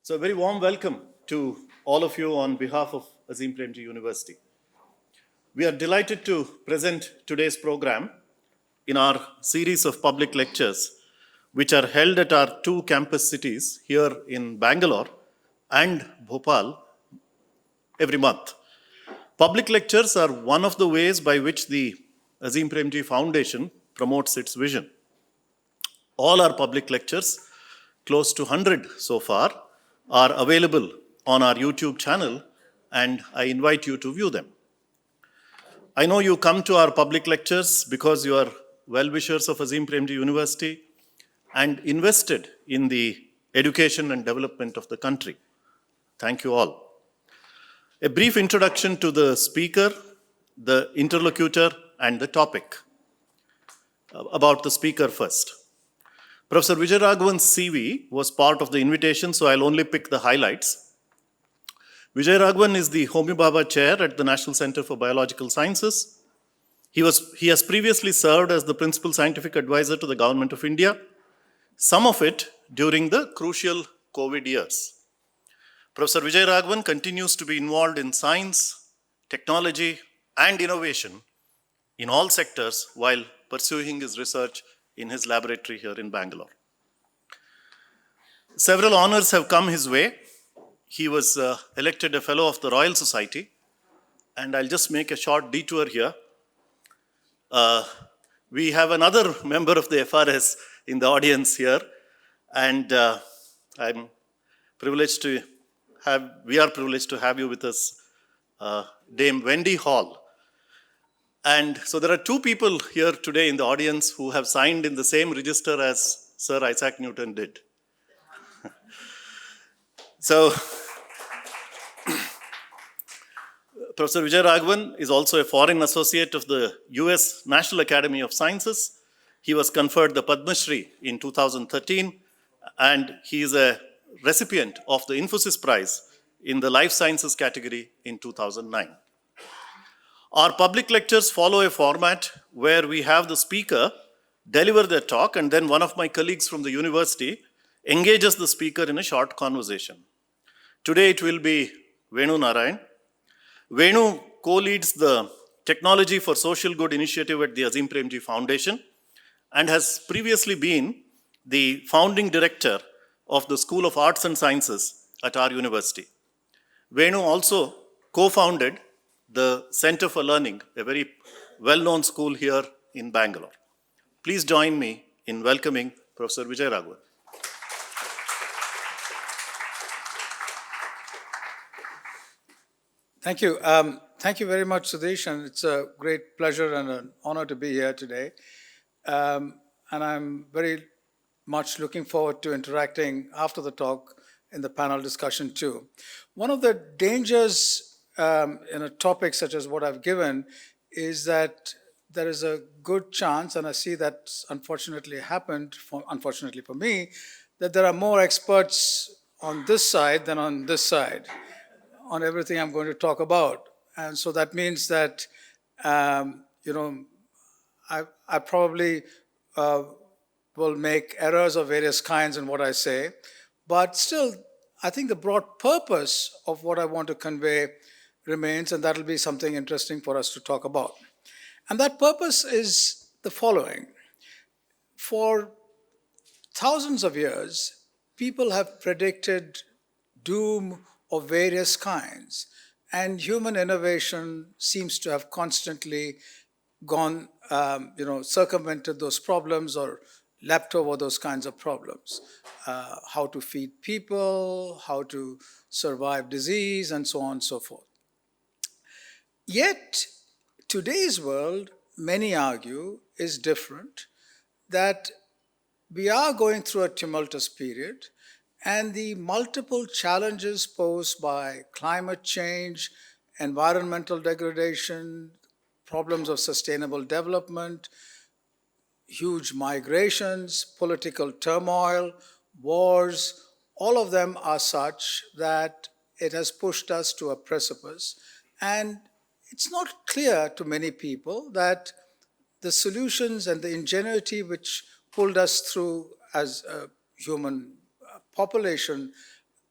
So a very warm welcome to all of you on behalf of Azim Premji University. We are delighted to present today's program in our series of public lectures, which are held at our two campus cities here in Bangalore and Bhopal every month. Public lectures are one of the ways by which the Azim Premji Foundation promotes its vision. All our public lectures, close to 100 so far, are available on our YouTube channel, and I invite you to view them. I know you come to our public lectures because you are well-wishers of Azim Premji University and invested in the education and development of the country. Thank you all. A brief introduction to the speaker, the interlocutor, and the topic. About the speaker first. Professor Vijay Raghavan's CV was part of the invitation, so I'll only pick the highlights. Vijay Raghavan is the Homi Bhabha Chair at the National Center for Biological Sciences. He has previously served as the Principal Scientific Advisor to the Government of India, some of it during the crucial COVID years. Professor Vijay Raghavan continues to be involved in science, technology, and innovation in all sectors while pursuing his research in his laboratory here in Bangalore. Several honors have come his way. He was elected a Fellow of the Royal Society, and I'll just make a short detour here. We have another member of the FRS in the audience here, and we are privileged to have you with us, Dame Wendy Hall. And so there are two people here today in the audience who have signed in the same register as Sir Isaac Newton did. So, Professor Vijay Raghavan is also a foreign associate of the US National Academy of Sciences. He was conferred the Padma Shri in 2013, and he is a recipient of the Infosys Prize in the Life Sciences category in 2009. Our public lectures follow a format where we have the speaker deliver their talk, and then one of my colleagues from the university engages the speaker in a short conversation. Today it will be Venu Narayan. Venu co-leads the Technology for Social Good initiative at the Azim Premji Foundation and has previously been the founding director of the School of Arts and Sciences at our university. Venu also co-founded the Center for Learning, a very well-known school here in Bangalore. Please join me in welcoming Professor Vijay Raghavan. Thank you. Thank you very much, Sudesh, and it's a great pleasure and an honor to be here today. And I'm very much looking forward to interacting after the talk in the panel discussion too. One of the dangers in a topic such as what I've given is that there is a good chance, and I see that's unfortunately happened, unfortunately for me, that there are more experts on this side than on this side, on everything I'm going to talk about. And so that means that, I probably will make errors of various kinds in what I say, but still, I think the broad purpose of what I want to convey remains, and that'll be something interesting for us to talk about. And that purpose is the following. For thousands of years, people have predicted doom of various kinds, and human innovation seems to have constantly gone, circumvented those problems or leapt over those kinds of problems. How to feed people, how to survive disease, and so on and so forth. Yet, today's world, many argue, is different, that we are going through a tumultuous period, and the multiple challenges posed by climate change, environmental degradation, problems of sustainable development, huge migrations, political turmoil, wars, all of them are such that it has pushed us to a precipice. And it's not clear to many people that the solutions and the ingenuity which pulled us through as a human population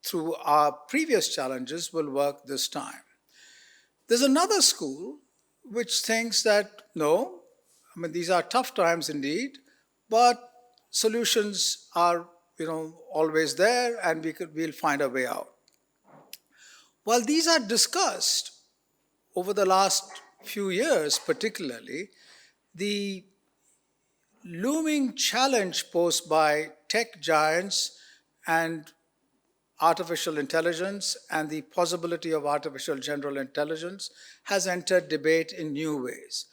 through our previous challenges will work this time. There's another school which thinks that no, I mean, these are tough times indeed, but solutions are, always there, and we'll find a way out. While these are discussed over the last few years, particularly, the looming challenge posed by tech giants and artificial intelligence and the possibility of artificial general intelligence has entered debate in new ways.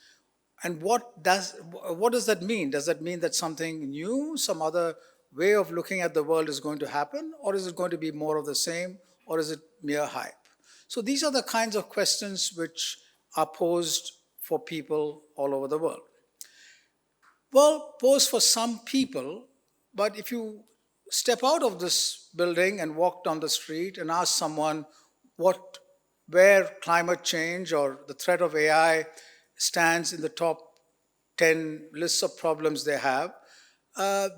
And what does that mean? Does that mean that something new, some other way of looking at the world is going to happen? Or is it going to be more of the same? Or is it mere hype? So these are the kinds of questions which are posed for people all over the world. Well, posed for some people, but if you step out of this building and walk down the street and ask someone where climate change or the threat of AI stands in the top 10 lists of problems they have,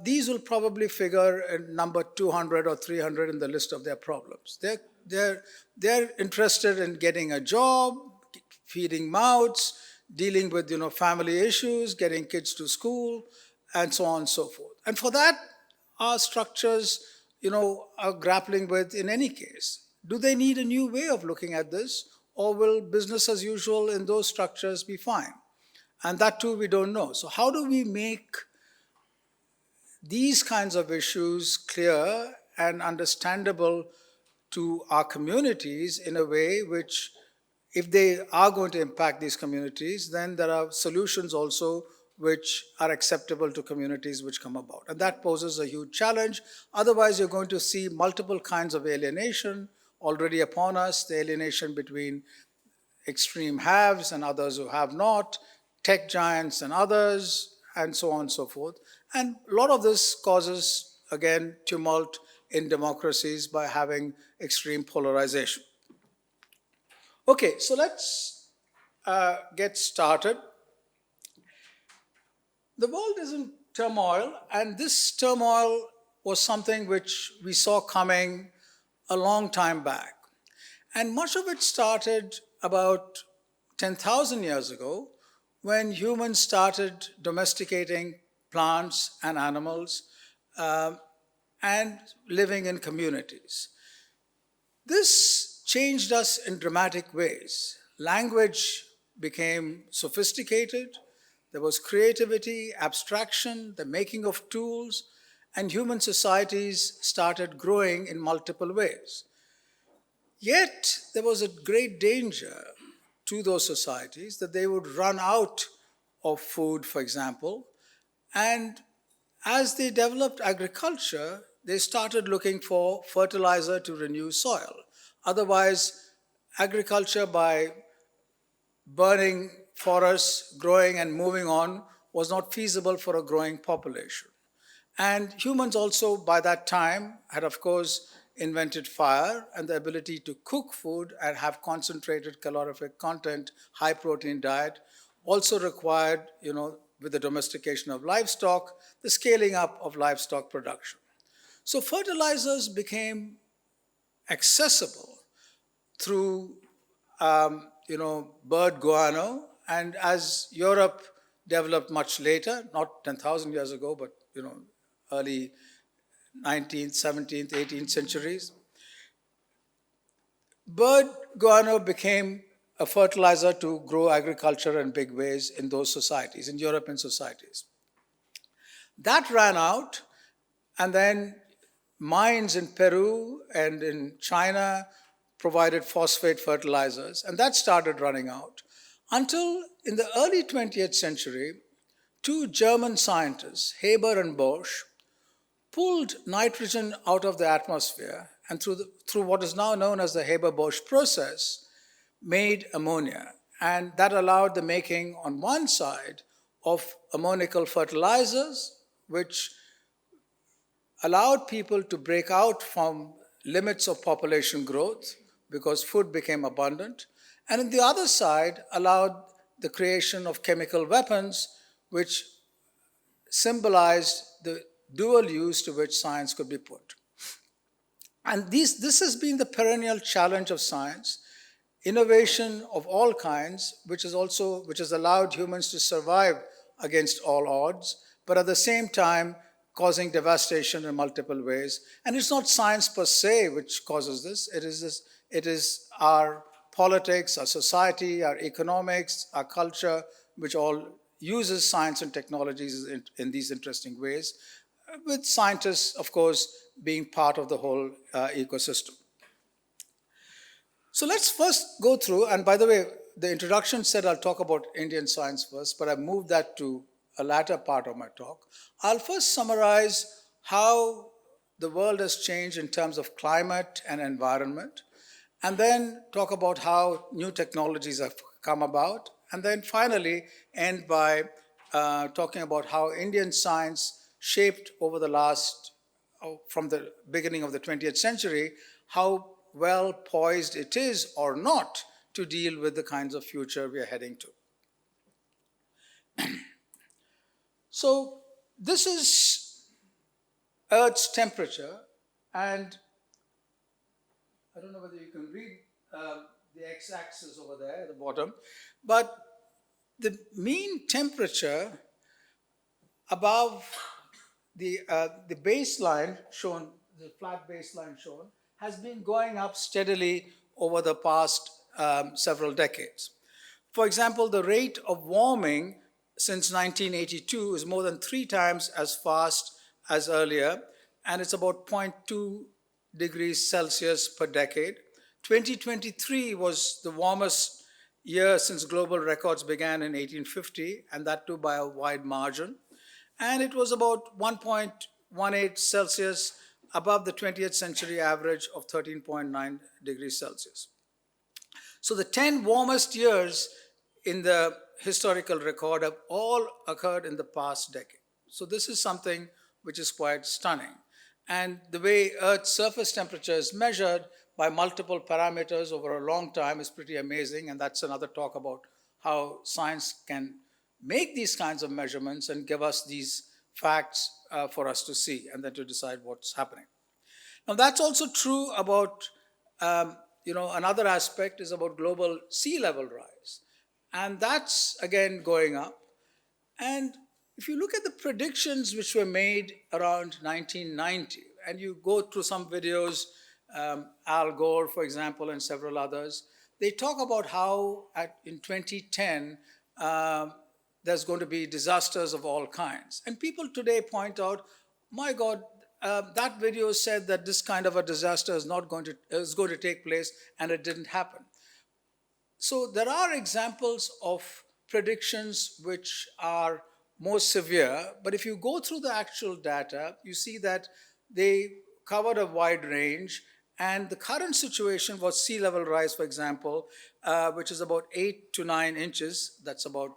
these will probably figure at number 200 or 300 in the list of their problems. They're interested in getting a job, feeding mouths, dealing with family issues, getting kids to school, and so on and so forth. And for that, our structures are grappling with in any case. Do they need a new way of looking at this, or will business as usual in those structures be fine? And that too we don't know. So how do we make these kinds of issues clear and understandable to our communities in a way which, if they are going to impact these communities, then there are solutions also which are acceptable to communities which come about. And that poses a huge challenge. Otherwise, you're going to see multiple kinds of alienation already upon us, the alienation between extreme haves and others who have not, tech giants and others, and so on and so forth. And a lot of this causes, again, tumult in democracies by having extreme polarization. Okay, so let's get started. The world is in turmoil, and this turmoil was something which we saw coming a long time back. And much of it started about 10,000 years ago when humans started domesticating plants and animals and living in communities. This changed us in dramatic ways. Language became sophisticated. There was creativity, abstraction, the making of tools, and human societies started growing in multiple ways. Yet, there was a great danger to those societies that they would run out of food, for example, and as they developed agriculture, they started looking for fertilizer to renew soil. Otherwise, agriculture by burning forests, growing and moving on, was not feasible for a growing population. And humans also, by that time, had, of course, invented fire and the ability to cook food and have concentrated calorific content, high protein diet, also required, with the domestication of livestock, the scaling up of livestock production. So fertilizers became accessible through, bird guano, and as Europe developed much later, not 10,000 years ago, but, early 19th, 17th, 18th centuries, bird guano became a fertilizer to grow agriculture in big ways in those societies, in European societies. That ran out, and then mines in Peru and in China provided phosphate fertilizers, and that started running out. Until in the early 20th century, two German scientists, Haber and Bosch, pulled nitrogen out of the atmosphere and through what is now known as the Haber-Bosch process, made ammonia. And that allowed the making, on one side, of ammonical fertilizers, which allowed people to break out from limits of population growth because food became abundant. And on the other side, allowed the creation of chemical weapons, which symbolized the dual use to which science could be put. And this has been the perennial challenge of science, innovation of all kinds, which has allowed humans to survive against all odds, but at the same time causing devastation in multiple ways. And it's not science per se which causes this. It is our politics, our society, our economics, our culture, which all uses science and technologies in these interesting ways, with scientists, of course, being part of the whole ecosystem. So let's first go through, and by the way, the introduction said I'll talk about Indian science first, but I've moved that to a latter part of my talk. I'll first summarize how the world has changed in terms of climate and environment, and then talk about how new technologies have come about, and then finally end by talking about how Indian science shaped over the last, from the beginning of the 20th century, how well poised it is or not to deal with the kinds of future we are heading to. So this is Earth's temperature, and I don't know whether you can read the x-axis over there at the bottom, but the mean temperature above the baseline shown, the flat baseline shown, has been going up steadily over the past several decades. For example, the rate of warming since 1982 is more than 3 times as fast as earlier, and it's about 0.2 degrees Celsius per decade. 2023 was the warmest year since global records began in 1850, and that too by a wide margin. And it was about 1.18 Celsius above the 20th century average of 13.9 degrees Celsius. So the 10 warmest years in the historical record have all occurred in the past decade. So this is something which is quite stunning. And the way Earth's surface temperature is measured by multiple parameters over a long time is pretty amazing, and that's another talk about how science can make these kinds of measurements and give us these facts for us to see and then to decide what's happening. Now that's also true about, another aspect is about global sea level rise. And that's again going up. And if you look at the predictions which were made around 1990, and you go through some videos, Al Gore, for example, and several others, they talk about how in 2010, there's going to be disasters of all kinds. And people today point out, my God, that video said that this kind of a disaster is going to take place, and it didn't happen. So there are examples of predictions which are more severe, but if you go through the actual data, you see that they covered a wide range, and the current situation was sea level rise, for example, which is about 8 to 9 inches, that's about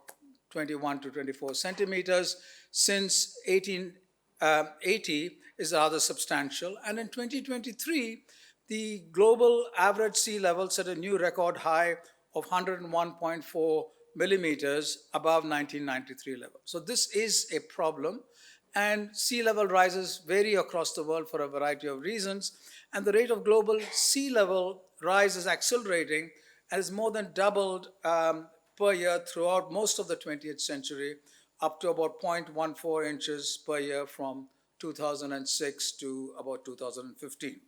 21 to 24 centimeters, since 1880 is rather substantial. And in 2023, the global average sea level set a new record high of 101.4 millimeters above 1993 level. So this is a problem, and sea level rises vary across the world for a variety of reasons, and the rate of global sea level rise is accelerating and has more than doubled per year throughout most of the 20th century, up to about 0.14 inches per year from 2006 to about 2015.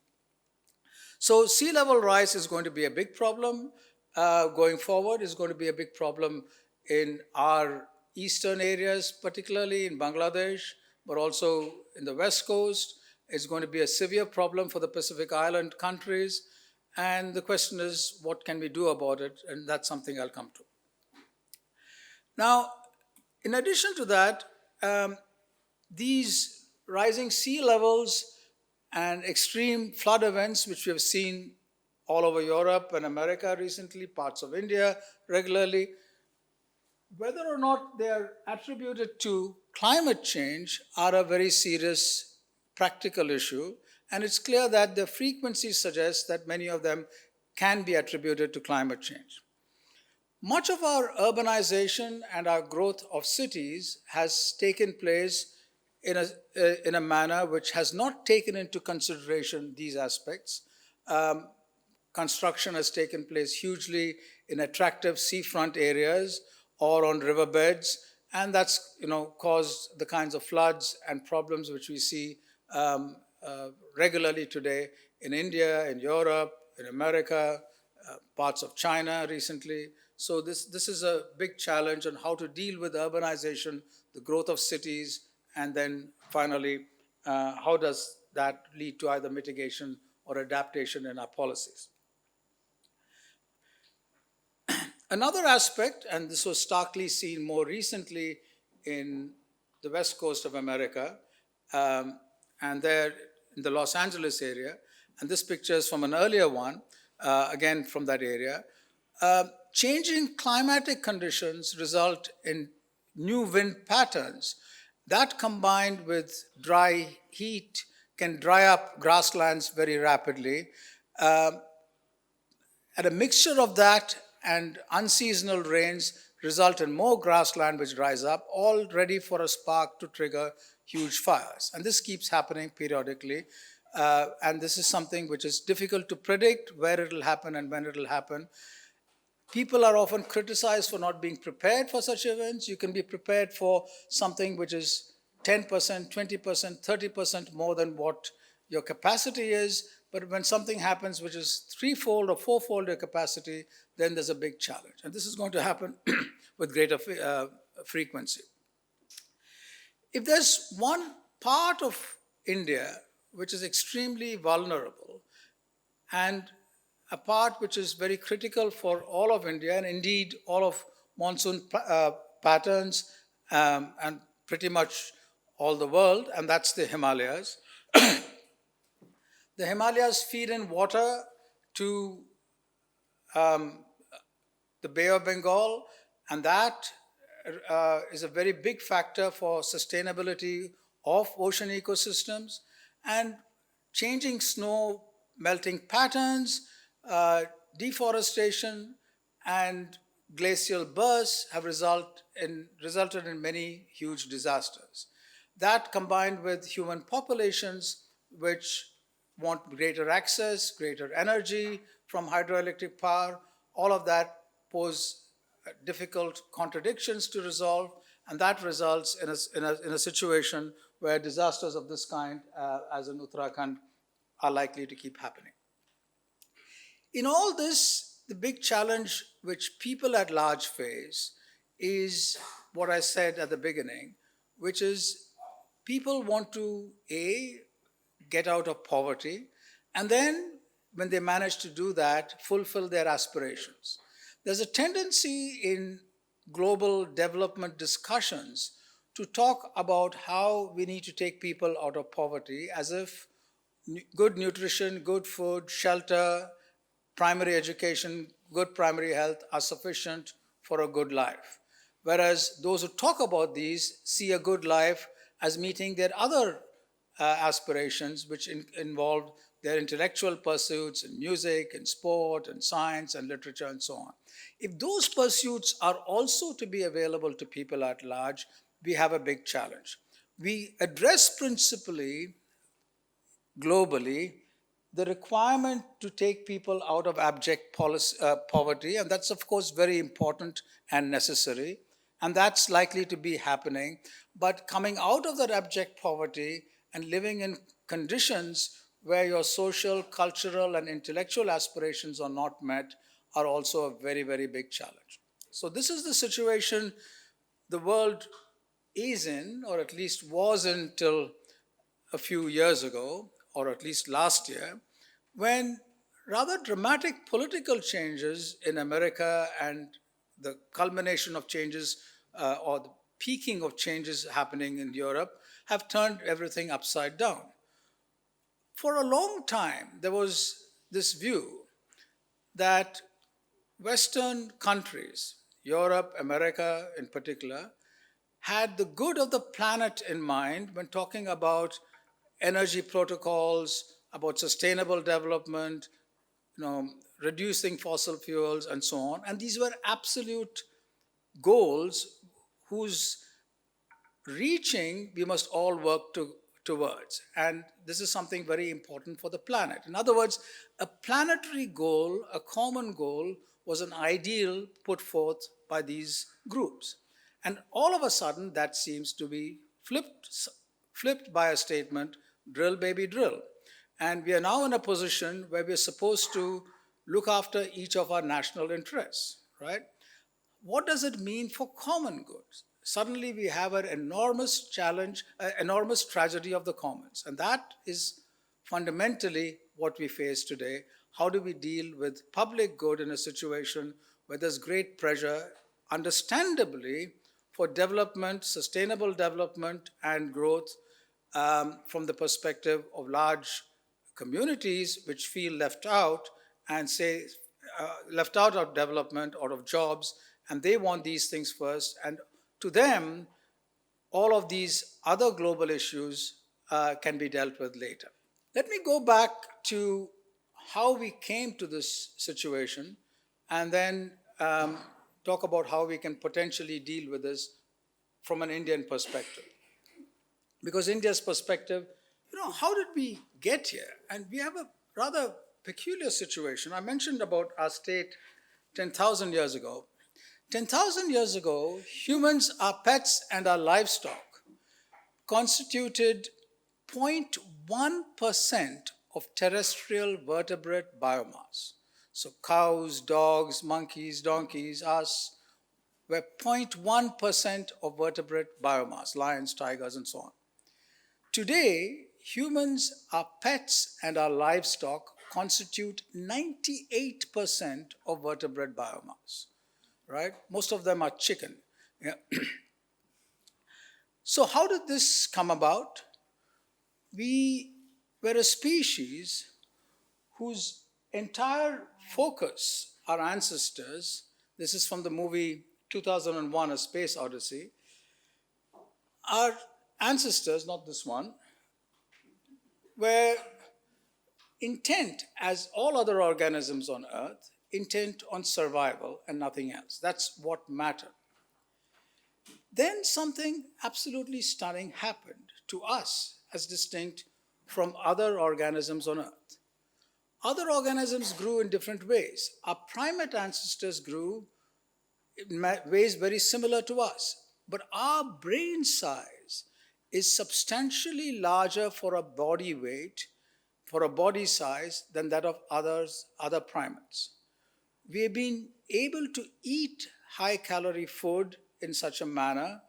So sea level rise is going to be a big problem going forward. Is going to be a big problem in our eastern areas, particularly in Bangladesh, but also in the West Coast. It's going to be a severe problem for the Pacific Island countries. And the question is, what can we do about it? And that's something I'll come to. Now, in addition to that, these rising sea levels and extreme flood events, which we have seen all over Europe and America recently, parts of India regularly, whether or not they are attributed to climate change are a very serious practical issue. And it's clear that the frequency suggests that many of them can be attributed to climate change. Much of our urbanization and our growth of cities has taken place in a manner which has not taken into consideration these aspects. Construction has taken place hugely in attractive seafront areas or on riverbeds, and that's caused the kinds of floods and problems which we see regularly today in India, in Europe, in America, parts of China recently. So this is a big challenge on how to deal with urbanization, the growth of cities, and then finally, how does that lead to either mitigation or adaptation in our policies. Another aspect, and this was starkly seen more recently in the west coast of America, and there in the Los Angeles area, and this picture is from an earlier one, again from that area. Changing climatic conditions result in new wind patterns. That combined with dry heat can dry up grasslands very rapidly. And a mixture of that and unseasonal rains result in more grassland which dries up, all ready for a spark to trigger huge fires. And this keeps happening periodically. And this is something which is difficult to predict where it will happen and when it will happen. People are often criticized for not being prepared for such events. You can be prepared for something which is 10%, 20%, 30% more than what your capacity is. But when something happens which is threefold or fourfold your capacity, then there's a big challenge. And this is going to happen with greater frequency. If there's one part of India which is extremely vulnerable and a part which is very critical for all of India and indeed all of monsoon patterns and pretty much all the world, and that's the Himalayas. The Himalayas feed in water to the Bay of Bengal, and that is a very big factor for sustainability of ocean ecosystems. And changing snow melting patterns, deforestation, and glacial bursts have resulted in many huge disasters. That combined with human populations which want greater access, greater energy from hydroelectric power, all of that pose difficult contradictions to resolve, and that results in a situation where disasters of this kind, as in Uttarakhand, are likely to keep happening. In all this, the big challenge which people at large face is what I said at the beginning, which is people want to, A, get out of poverty, and then when they manage to do that, fulfill their aspirations. There's a tendency in global development discussions to talk about how we need to take people out of poverty as if good nutrition, good food, shelter, primary education, good primary health are sufficient for a good life. Whereas those who talk about these see a good life as meeting their other aspirations, which involve their intellectual pursuits in music, in sport, and science, and literature, and so on. If those pursuits are also to be available to people at large, we have a big challenge. We address principally, globally, the requirement to take people out of abject poverty, and that's of course very important and necessary, and that's likely to be happening. But coming out of that abject poverty and living in conditions where your social, cultural, and intellectual aspirations are not met are also a very, very big challenge. So this is the situation the world is in, or at least was in till a few years ago, or at least last year, when rather dramatic political changes in America and the culmination of changes or the peaking of changes happening in Europe have turned everything upside down. For a long time, there was this view that Western countries, Europe, America in particular, had the good of the planet in mind when talking about energy protocols, about sustainable development, reducing fossil fuels, and so on. And these were absolute goals whose reaching, we must all work towards. And this is something very important for the planet. In other words, a planetary goal, a common goal, was an ideal put forth by these groups. And all of a sudden, that seems to be flipped by a statement, drill, baby, drill. And we are now in a position where we're supposed to look after each of our national interests, right? What does it mean for common goods? Suddenly we have an enormous challenge, enormous tragedy of the commons. And that is fundamentally what we face today. How do we deal with public good in a situation where there's great pressure, understandably, for development, sustainable development and growth from the perspective of large communities which feel left out and say, left out of development or of jobs, and they want these things first. And to them, all of these other global issues can be dealt with later. Let me go back to how we came to this situation and then talk about how we can potentially deal with this from an Indian perspective. Because India's perspective, how did we get here? And we have a rather peculiar situation. I mentioned about our state 10,000 years ago. 10,000 years ago, humans, our pets, and our livestock constituted 0.1% of terrestrial vertebrate biomass. So cows, dogs, monkeys, donkeys, us, were 0.1% of vertebrate biomass, lions, tigers, and so on. Today, humans, our pets, and our livestock constitute 98% of vertebrate biomass, right? Most of them are chicken. Yeah. So how did this come about? We were a species whose entire focus, our ancestors, this is from the movie 2001, A Space Odyssey, our ancestors, not this one, were intent, as all other organisms on Earth, intent on survival and nothing else. That's what mattered. Then something absolutely stunning happened to us as distinct from other organisms on Earth. Other organisms grew in different ways. Our primate ancestors grew in ways very similar to us, but our brain size is substantially larger for a body weight, for a body size, than that of other primates. We have been able to eat high-calorie food in such a manner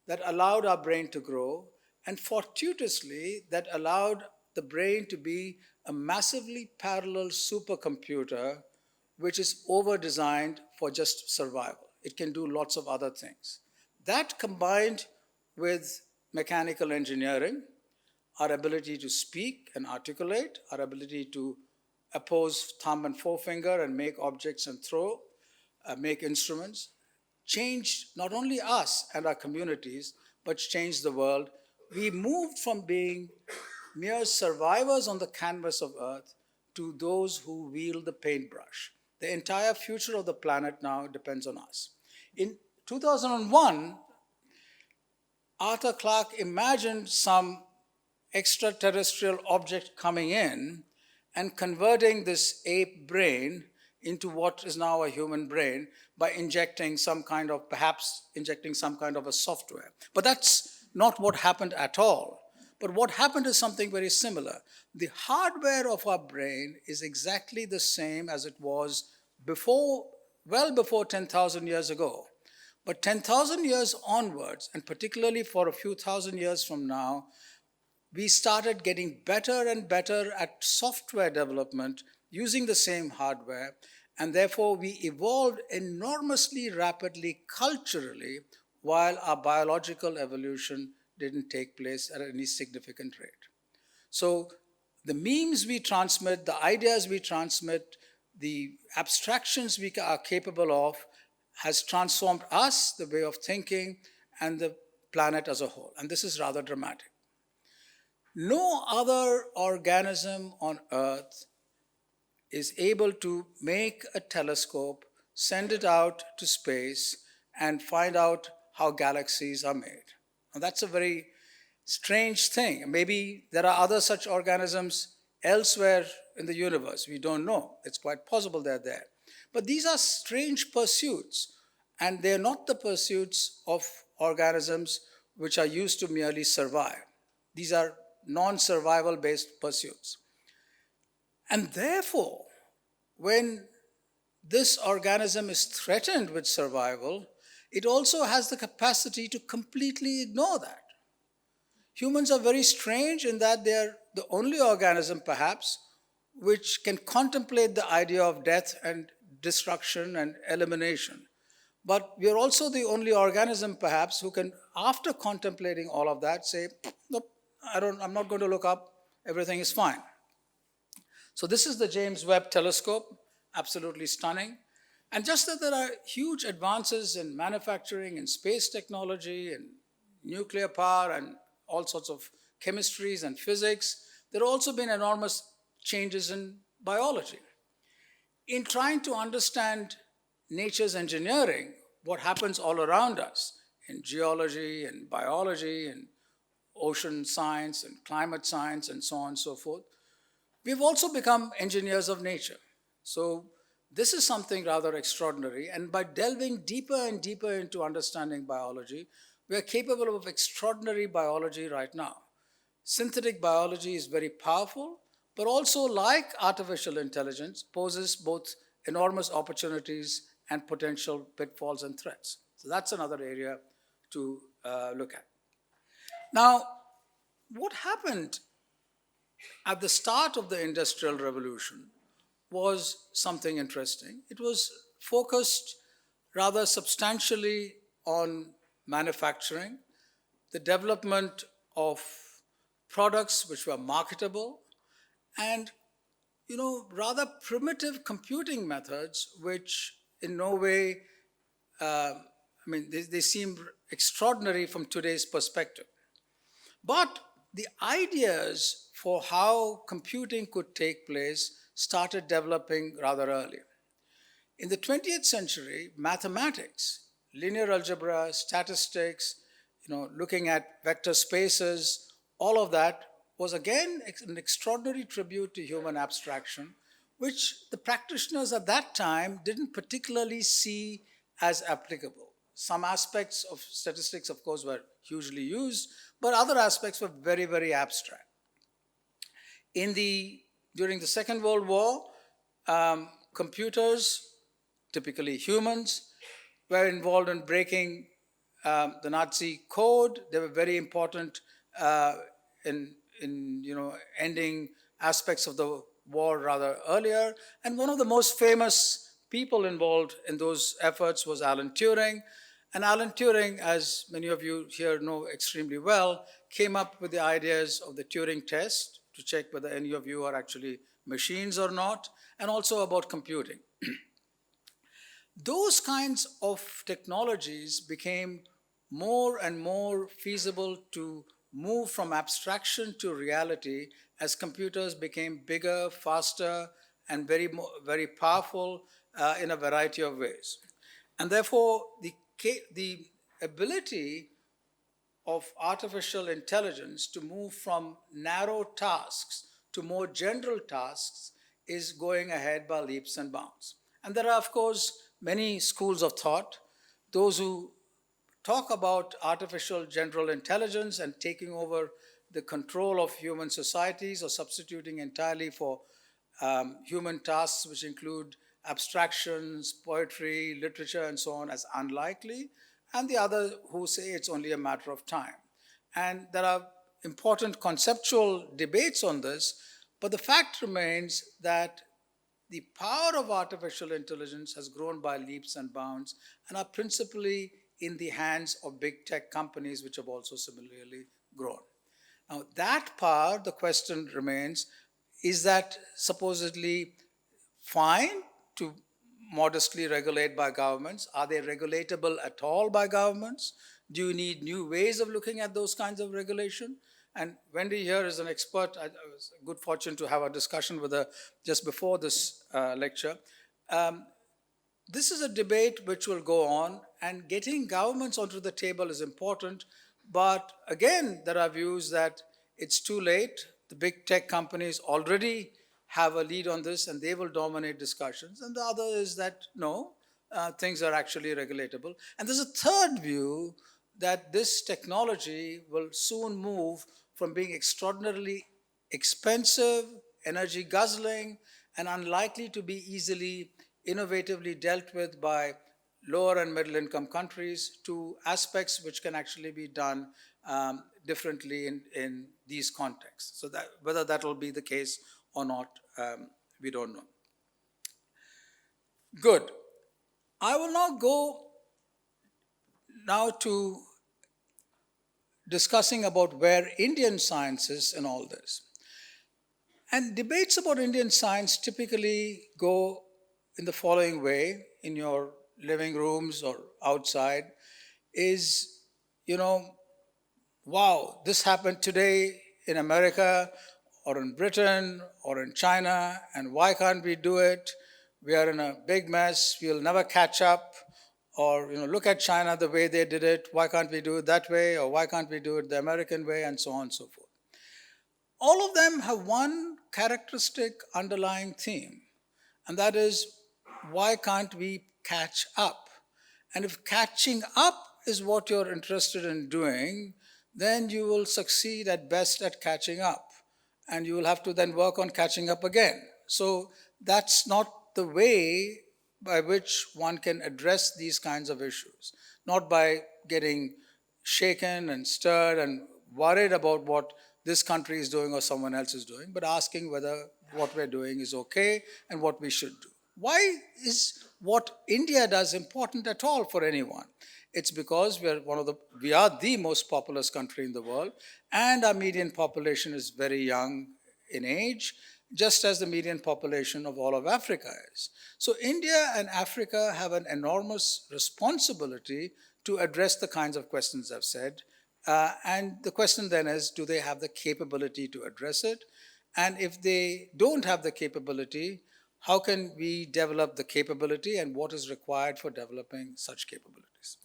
that allowed our brain to grow, and fortuitously, that allowed the brain to be a massively parallel supercomputer which is over-designed for just survival. It can do lots of other things. That combined with mechanical engineering, our ability to speak and articulate, our ability to oppose thumb and forefinger and make objects and make instruments, changed not only us and our communities, but changed the world. We moved from being mere survivors on the canvas of Earth to those who wield the paintbrush. The entire future of the planet now depends on us. In 2001, Arthur Clarke imagined some extraterrestrial object coming in and converting this ape brain into what is now a human brain by perhaps injecting some kind of a software. But that's not what happened at all. But what happened is something very similar. The hardware of our brain is exactly the same as it was well before 10,000 years ago. But 10,000 years onwards, and particularly for a few thousand years from now, we started getting better and better at software development using the same hardware, and therefore we evolved enormously rapidly culturally while our biological evolution didn't take place at any significant rate. So the memes we transmit, the ideas we transmit, the abstractions we are capable of has transformed us, the way of thinking, and the planet as a whole. And this is rather dramatic. No other organism on Earth is able to make a telescope, send it out to space, and find out how galaxies are made. And that's a very strange thing. Maybe there are other such organisms elsewhere in the universe. We don't know. It's quite possible they're there. But these are strange pursuits, and they're not the pursuits of organisms which are used to merely survive. These are non-survival based pursuits. And therefore, when this organism is threatened with survival, it also has the capacity to completely ignore that. Humans are very strange in that they're the only organism, perhaps, which can contemplate the idea of death and destruction and elimination. But we are also the only organism, perhaps, who can, after contemplating all of that, say, nope, I'm not going to look up, everything is fine. So this is the James Webb Telescope, absolutely stunning. And just that there are huge advances in manufacturing and space technology and nuclear power and all sorts of chemistries and physics, there have also been enormous changes in biology. In trying to understand nature's engineering, what happens all around us in geology and biology and ocean science and climate science and so on and so forth, we've also become engineers of nature. So this is something rather extraordinary. And by delving deeper and deeper into understanding biology, we are capable of extraordinary biology right now. Synthetic biology is very powerful, but also, like artificial intelligence, poses both enormous opportunities and potential pitfalls and threats. So that's another area to look at. Now, what happened at the start of the Industrial Revolution was something interesting. It was focused rather substantially on manufacturing, the development of products which were marketable, and rather primitive computing methods which in no way, they seem extraordinary from today's perspective. But the ideas for how computing could take place started developing rather early. In the 20th century, mathematics, linear algebra, statistics, looking at vector spaces, all of that was again an extraordinary tribute to human abstraction, which the practitioners at that time didn't particularly see as applicable. Some aspects of statistics, of course, were hugely used, but other aspects were very, very abstract. During the Second World War, computers, typically humans, were involved in breaking the Nazi code. They were very important in ending aspects of the war rather earlier. And one of the most famous people involved in those efforts was Alan Turing. And Alan Turing, as many of you here know extremely well, came up with the ideas of the Turing test to check whether any of you are actually machines or not, and also about computing. Those kinds of technologies became more and more feasible to move from abstraction to reality as computers became bigger, faster, and very, very powerful in a variety of ways. And therefore, the ability of artificial intelligence to move from narrow tasks to more general tasks is going ahead by leaps and bounds. And there are, of course, many schools of thought. Those who talk about artificial general intelligence and taking over the control of human societies or substituting entirely for human tasks, which include abstractions, poetry, literature, and so on, as unlikely, and the other who say it's only a matter of time. And there are important conceptual debates on this, but the fact remains that the power of artificial intelligence has grown by leaps and bounds and are principally in the hands of big tech companies, which have also similarly grown. Now, that power, the question remains, is that supposedly fine to modestly regulate by governments? Are they regulatable at all by governments? Do you need new ways of looking at those kinds of regulation? And Wendy here is an expert. I was good fortune to have a discussion with her just before this lecture. This is a debate which will go on, and getting governments onto the table is important, But again, there are views that it's too late. The big tech companies already have a lead on this and they will dominate discussions. And the other is that no, things are actually regulatable. And there's a third view that this technology will soon move from being extraordinarily expensive, energy guzzling, and unlikely to be easily innovatively dealt with by lower and middle income countries to aspects which can actually be done differently in these contexts. So that whether that will be the case or not, we don't know. Good. I will now go to discussing about where Indian science is in all this. And debates about Indian science typically go in the following way in your living rooms or outside is, wow, this happened today in America or in Britain or in China, and why can't we do it? We are in a big mess, we'll never catch up. Or, look at China the way they did it, why can't we do it that way? Or why can't we do it the American way? And so on and so forth. All of them have one characteristic underlying theme, and that is why can't we catch up? And if catching up is what you're interested in doing, then you will succeed at best at catching up. And you will have to then work on catching up again. So that's not the way by which one can address these kinds of issues, not by getting shaken and stirred and worried about what this country is doing or someone else is doing, but asking whether what we're doing is okay and what we should do. Why is what India does important at all for anyone? It's because we are the most populous country in the world, and our median population is very young in age, just as the median population of all of Africa is. So India and Africa have an enormous responsibility to address the kinds of questions I've said. And the question then is, do they have the capability to address it? And if they don't have the capability, how can we develop the capability and what is required for developing such capabilities?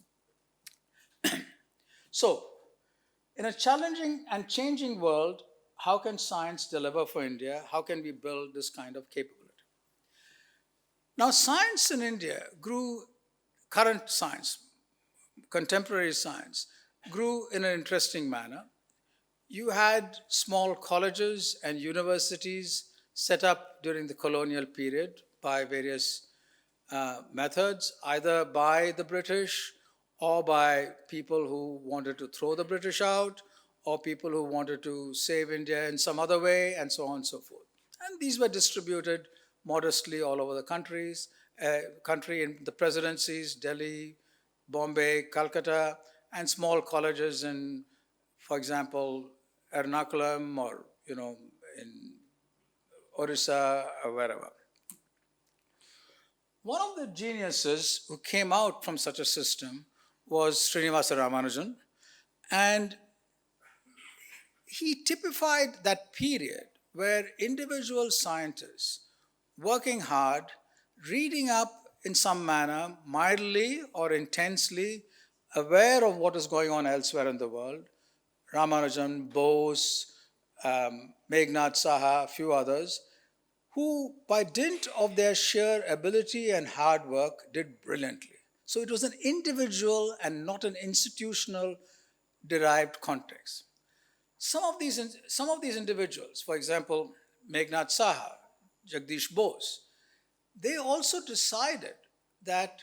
So, in a challenging and changing world, how can science deliver for India? How can we build this kind of capability? Now, science in India current science, contemporary science, grew in an interesting manner. You had small colleges and universities set up during the colonial period by various methods, either by the British or by people who wanted to throw the British out, or people who wanted to save India in some other way, and so on and so forth. And these were distributed modestly all over the country in the presidencies, Delhi, Bombay, Calcutta, and small colleges in, for example, Ernakulam or, in Orissa or wherever. One of the geniuses who came out from such a system was Srinivasa Ramanujan, and he typified that period where individual scientists working hard, reading up in some manner, mildly or intensely, aware of what is going on elsewhere in the world, Ramanujan, Bose, Meghnad Saha, a few others, who by dint of their sheer ability and hard work did brilliantly. So it was an individual and not an institutional derived context. Some of these individuals, for example, Meghnad Saha, Jagdish Bose, they also decided that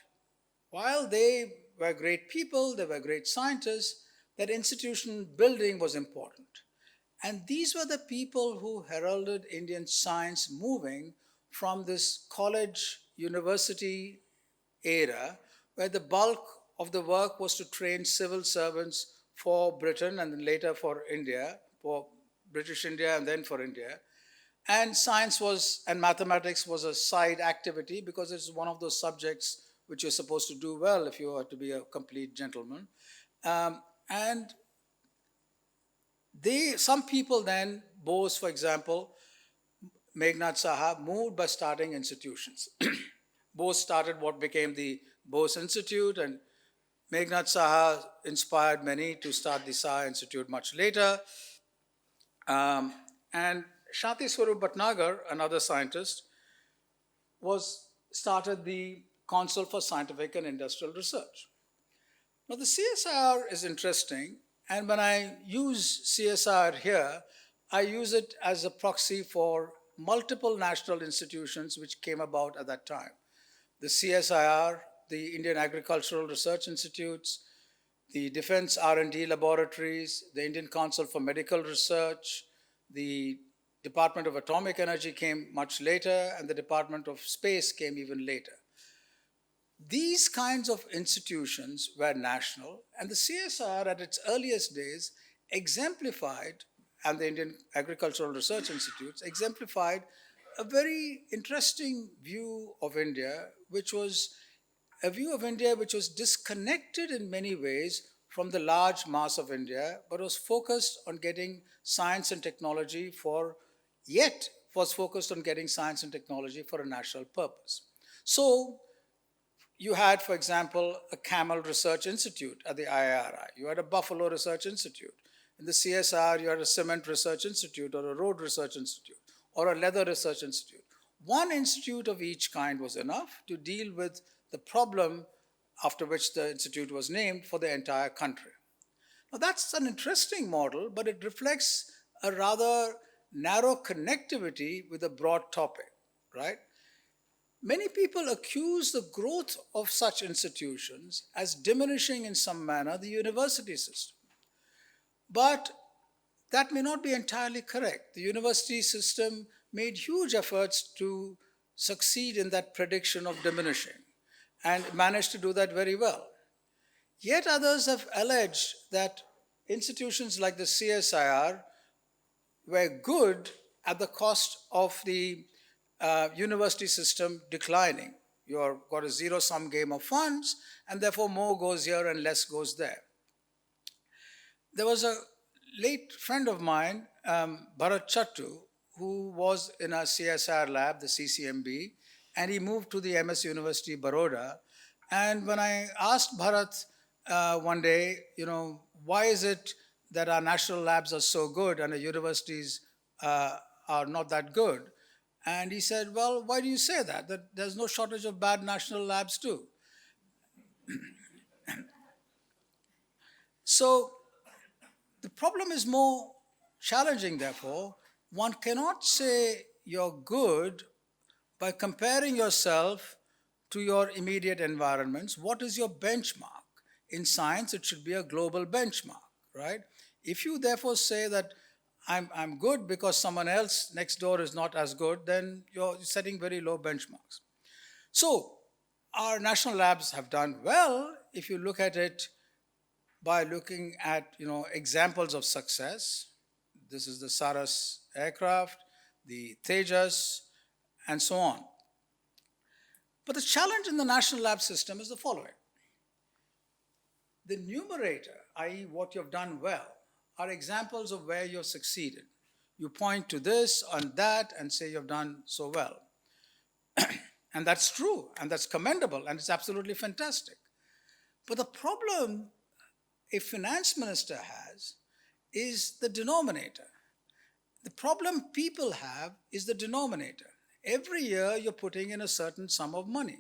while they were great people, they were great scientists, that institution building was important. And these were the people who heralded Indian science moving from this college university era, where the bulk of the work was to train civil servants for Britain and then later for India, for British India and then for India. And science and mathematics was a side activity because it's one of those subjects which you're supposed to do well if you are to be a complete gentleman. And some people then, Bose, for example, Meghnad Saha, moved by starting institutions. Bose started what became the Bose Institute, and Meghnad Saha inspired many to start the Saha Institute much later. And Shanti Swarup Bhatnagar, another scientist, started the Council for Scientific and Industrial Research. Now, the CSIR is interesting, and when I use CSIR here, I use it as a proxy for multiple national institutions which came about at that time. The CSIR, the Indian Agricultural Research Institutes, the Defense R&D Laboratories, the Indian Council for Medical Research, the Department of Atomic Energy came much later, and the Department of Space came even later. These kinds of institutions were national, and the CSIR at its earliest days exemplified, and the Indian Agricultural Research Institutes exemplified a very interesting view of India, which was a view of India which was disconnected in many ways from the large mass of India, but was focused on getting science and technology for a national purpose. So you had, for example, a Camel Research Institute at the IIRI. You had a Buffalo Research Institute. In the CSR, you had a Cement Research Institute or a Road Research Institute or a Leather Research Institute. One institute of each kind was enough to deal with the problem after which the institute was named for the entire country. Now, that's an interesting model, but it reflects a rather narrow connectivity with a broad topic, right? Many people accuse the growth of such institutions as diminishing in some manner the university system. But that may not be entirely correct. The university system made huge efforts to succeed in that prediction of diminishing and managed to do that very well. Yet others have alleged that institutions like the CSIR were good at the cost of the university system declining. You've got a zero-sum game of funds, and therefore more goes here and less goes there. There was a late friend of mine, Bharat Chattu, who was in a CSIR lab, the CCMB, and he moved to the MS University, Baroda. And when I asked Bharat one day, why is it that our national labs are so good and the universities are not that good? And he said, well, why do you say that? That there's no shortage of bad national labs too. So the problem is more challenging, therefore. One cannot say you're good by comparing yourself to your immediate environments. What is your benchmark? In science, it should be a global benchmark, right? If you therefore say that I'm good because someone else next door is not as good, then you're setting very low benchmarks. So our national labs have done well if you look at it by looking at examples of success. This is the Saras aircraft, the Tejas, and so on. But the challenge in the national lab system is the following. The numerator, i.e. what you've done well, are examples of where you've succeeded. You point to this and that and say you've done so well. And that's true, and that's commendable, and it's absolutely fantastic. But the problem a finance minister has is the denominator. The problem people have is the denominator. Every year you're putting in a certain sum of money.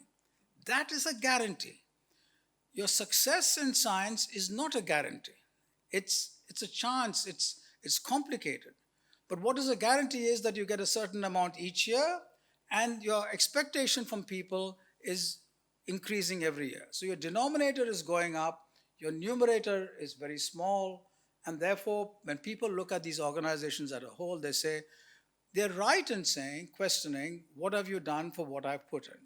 That is a guarantee. Your success in science is not a guarantee. It's a chance, it's complicated. But what is a guarantee is that you get a certain amount each year, and your expectation from people is increasing every year. So your denominator is going up, your numerator is very small, and therefore when people look at these organizations as a whole, they say, they're right in saying, questioning, what have you done for what I've put in?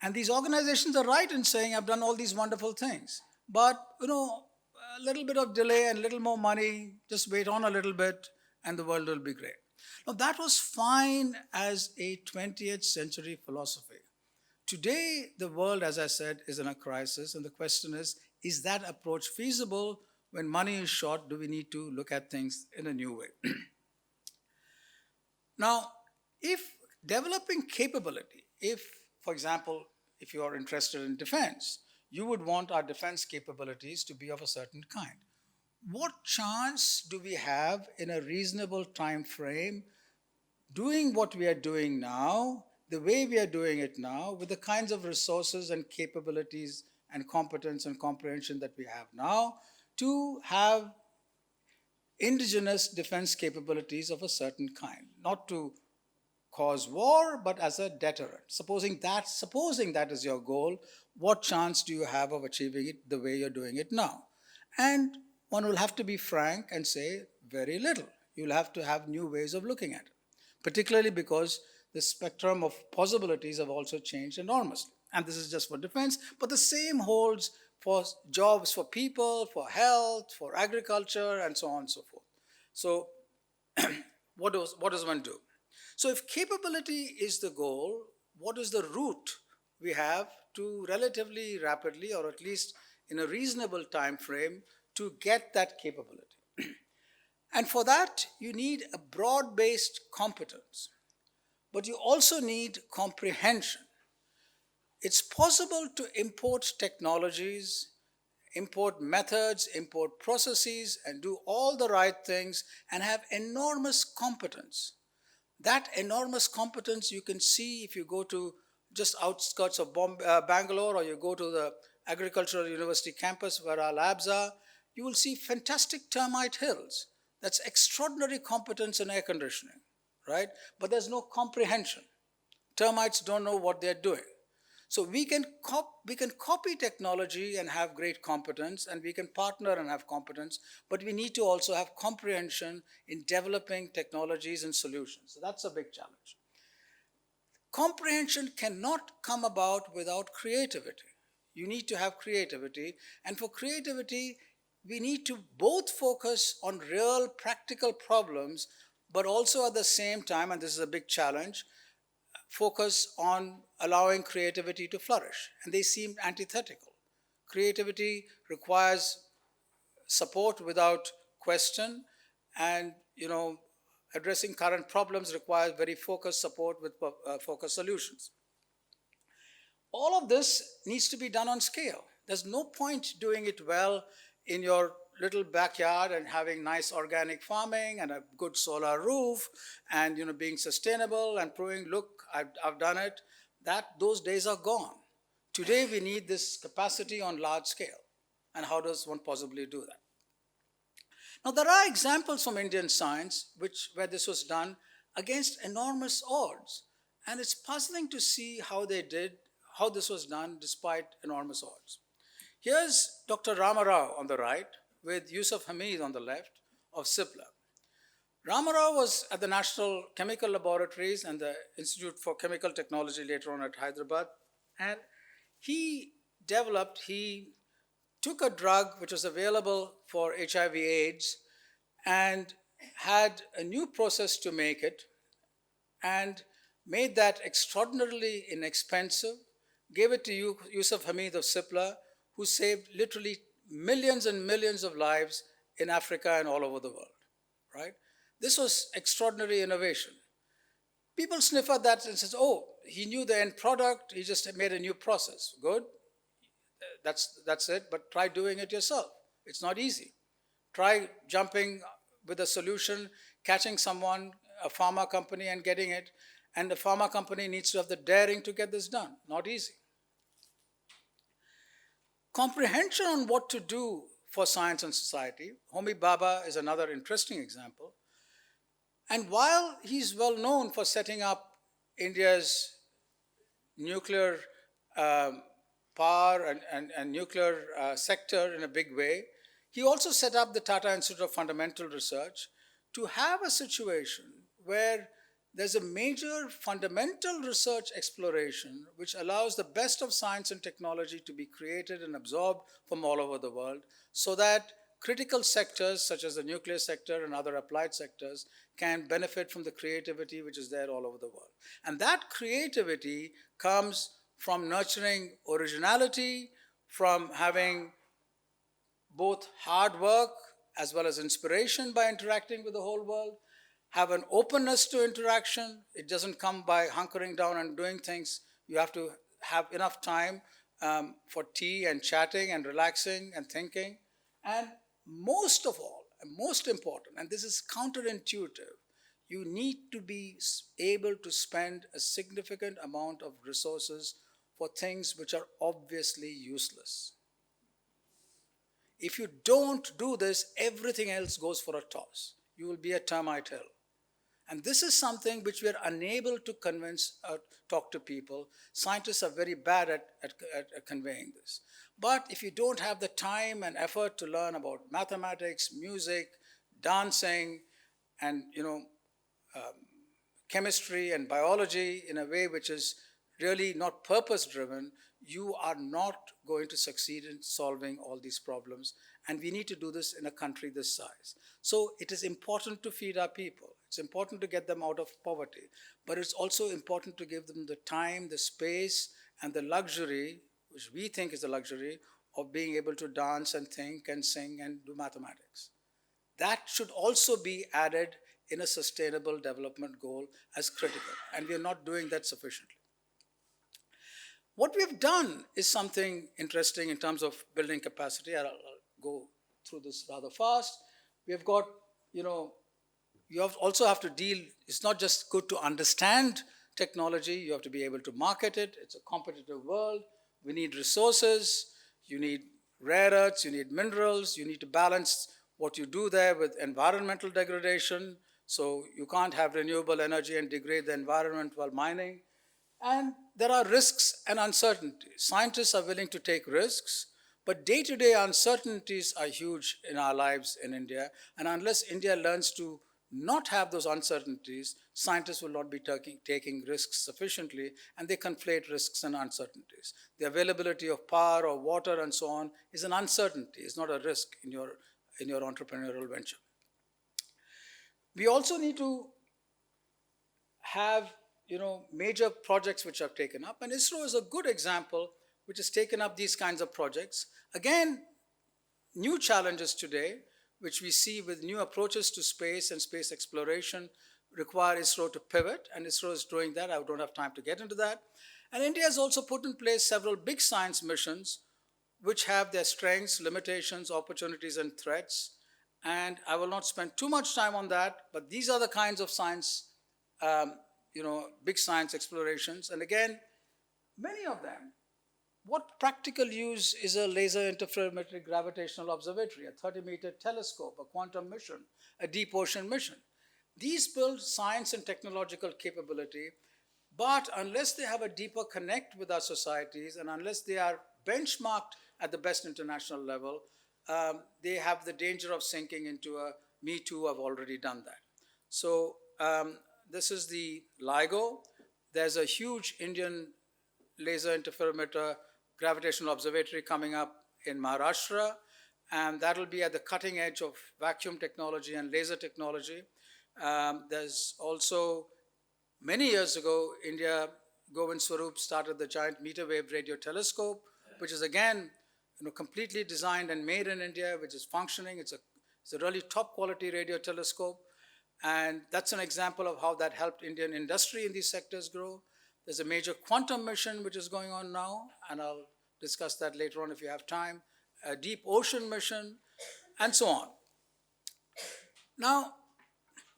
And these organizations are right in saying, I've done all these wonderful things. But, a little bit of delay and a little more money, just wait on a little bit, and the world will be great. Now, that was fine as a 20th century philosophy. Today, the world, as I said, is in a crisis, and the question is that approach feasible? When money is short, do we need to look at things in a new way? Now, if developing capability, for example, if you are interested in defense, you would want our defense capabilities to be of a certain kind. What chance do we have in a reasonable time frame doing what we are doing now, the way we are doing it now, with the kinds of resources and capabilities and competence and comprehension that we have now, to have indigenous defense capabilities of a certain kind, not to cause war, but as a deterrent. Supposing that is your goal, what chance do you have of achieving it the way you're doing it now? And one will have to be frank and say very little. You'll have to have new ways of looking at it, particularly because the spectrum of possibilities have also changed enormously. And this is just for defense, but the same holds for jobs for people, for health, for agriculture, and so on and so forth. So what does one do? So if capability is the goal, what is the route we have to relatively rapidly, or at least in a reasonable time frame, to get that capability? And for that, you need a broad-based competence, but you also need comprehension. It's possible to import technologies, import methods, import processes, and do all the right things and have enormous competence. That enormous competence you can see if you go to just outskirts of Bangalore, or you go to the Agricultural University campus where our labs are. You will see fantastic termite hills. That's extraordinary competence in air conditioning, right? But there's no comprehension. Termites don't know what they're doing. So we can copy technology and have great competence, and we can partner and have competence, but we need to also have comprehension in developing technologies and solutions. So that's a big challenge. Comprehension cannot come about without creativity. You need to have creativity, and for creativity, we need to both focus on real practical problems, but also at the same time, and this is a big challenge, focus on allowing creativity to flourish. And they seem antithetical. Creativity requires support without question, and addressing current problems requires very focused support with focused solutions. All of this needs to be done on scale. There's no point doing it well in your little backyard and having nice organic farming and a good solar roof and being sustainable and proving, look, I've done it. Those days are gone. Today we need this capacity on large scale. And how does one possibly do that? Now there are examples from Indian science where this was done against enormous odds. And it's puzzling to see how this was done despite enormous odds. Here's Dr. Ramarao on the right with Yusuf Hamid on the left of CIPLA. Ramarao was at the National Chemical Laboratories and the Institute for Chemical Technology later on at Hyderabad. And he took a drug which was available for HIV/AIDS and had a new process to make it, and made that extraordinarily inexpensive, gave it to Yusuf Hamid of CIPLA, who saved literally millions and millions of lives in Africa and all over the world, right? This was extraordinary innovation. People sniff at that and says, oh, he knew the end product, he just made a new process. Good, that's it, but try doing it yourself. It's not easy. Try jumping with a solution, catching someone, a pharma company, and getting it, and the pharma company needs to have the daring to get this done. Not easy. Comprehension on what to do for science and society. Homi Bhabha is another interesting example. And while he's well known for setting up India's nuclear power and nuclear sector in a big way, he also set up the Tata Institute of Fundamental Research to have a situation where there's a major fundamental research exploration which allows the best of science and technology to be created and absorbed from all over the world, so that critical sectors such as the nuclear sector and other applied sectors can benefit from the creativity which is there all over the world. And that creativity comes from nurturing originality, from having both hard work as well as inspiration by interacting with the whole world, have an openness to interaction. It doesn't come by hunkering down and doing things. You have to have enough time for tea and chatting and relaxing and thinking. And most of all, and most important, and this is counterintuitive, you need to be able to spend a significant amount of resources for things which are obviously useless. If you don't do this, everything else goes for a toss. You will be a termite hill. And this is something which we are unable to talk to people. Scientists are very bad at conveying this. But if you don't have the time and effort to learn about mathematics, music, dancing, and chemistry and biology in a way which is really not purpose driven, you are not going to succeed in solving all these problems. And we need to do this in a country this size. So it is important to feed our people. It's important to get them out of poverty. But it's also important to give them the time, the space, and the luxury, which we think is the luxury, of being able to dance and think and sing and do mathematics. That should also be added in a sustainable development goal as critical. And we are not doing that sufficiently. What we've done is something interesting in terms of building capacity. I'll go through this rather fast. We've got, you also have to deal, it's not just good to understand technology, you have to be able to market it. It's a competitive world. We need resources, you need rare earths, you need minerals, you need to balance what you do there with environmental degradation. So you can't have renewable energy and degrade the environment while mining. And there are risks and uncertainties. Scientists are willing to take risks, but day-to-day uncertainties are huge in our lives in India. And unless India learns to not have those uncertainties, scientists will not be taking risks sufficiently, and they conflate risks and uncertainties. The availability of power or water and so on is an uncertainty, it's not a risk in your entrepreneurial venture. We also need to have major projects which are taken up, and ISRO is a good example which has taken up these kinds of projects. Again, new challenges today, which we see with new approaches to space and space exploration, require ISRO to pivot, and ISRO is doing that. I don't have time to get into that. And India has also put in place several big science missions which have their strengths, limitations, opportunities, and threats. And I will not spend too much time on that, but these are the kinds of science, big science explorations. And again, many of them, what practical use is a laser interferometric gravitational observatory, a 30-meter telescope, a quantum mission, a deep ocean mission? These build science and technological capability, but unless they have a deeper connect with our societies and unless they are benchmarked at the best international level, they have the danger of sinking into a me too, I've already done that. So this is the LIGO. There's a huge Indian laser interferometer gravitational observatory coming up in Maharashtra, and that'll be at the cutting edge of vacuum technology and laser technology. There's also, many years ago, India, Govind Swarup started the giant meter wave radio telescope, which is again, completely designed and made in India, which is functioning. It's a really top quality radio telescope. And that's an example of how that helped Indian industry in these sectors grow. There's a major quantum mission which is going on now, and I'll discuss that later on if you have time. A deep ocean mission, and so on. Now,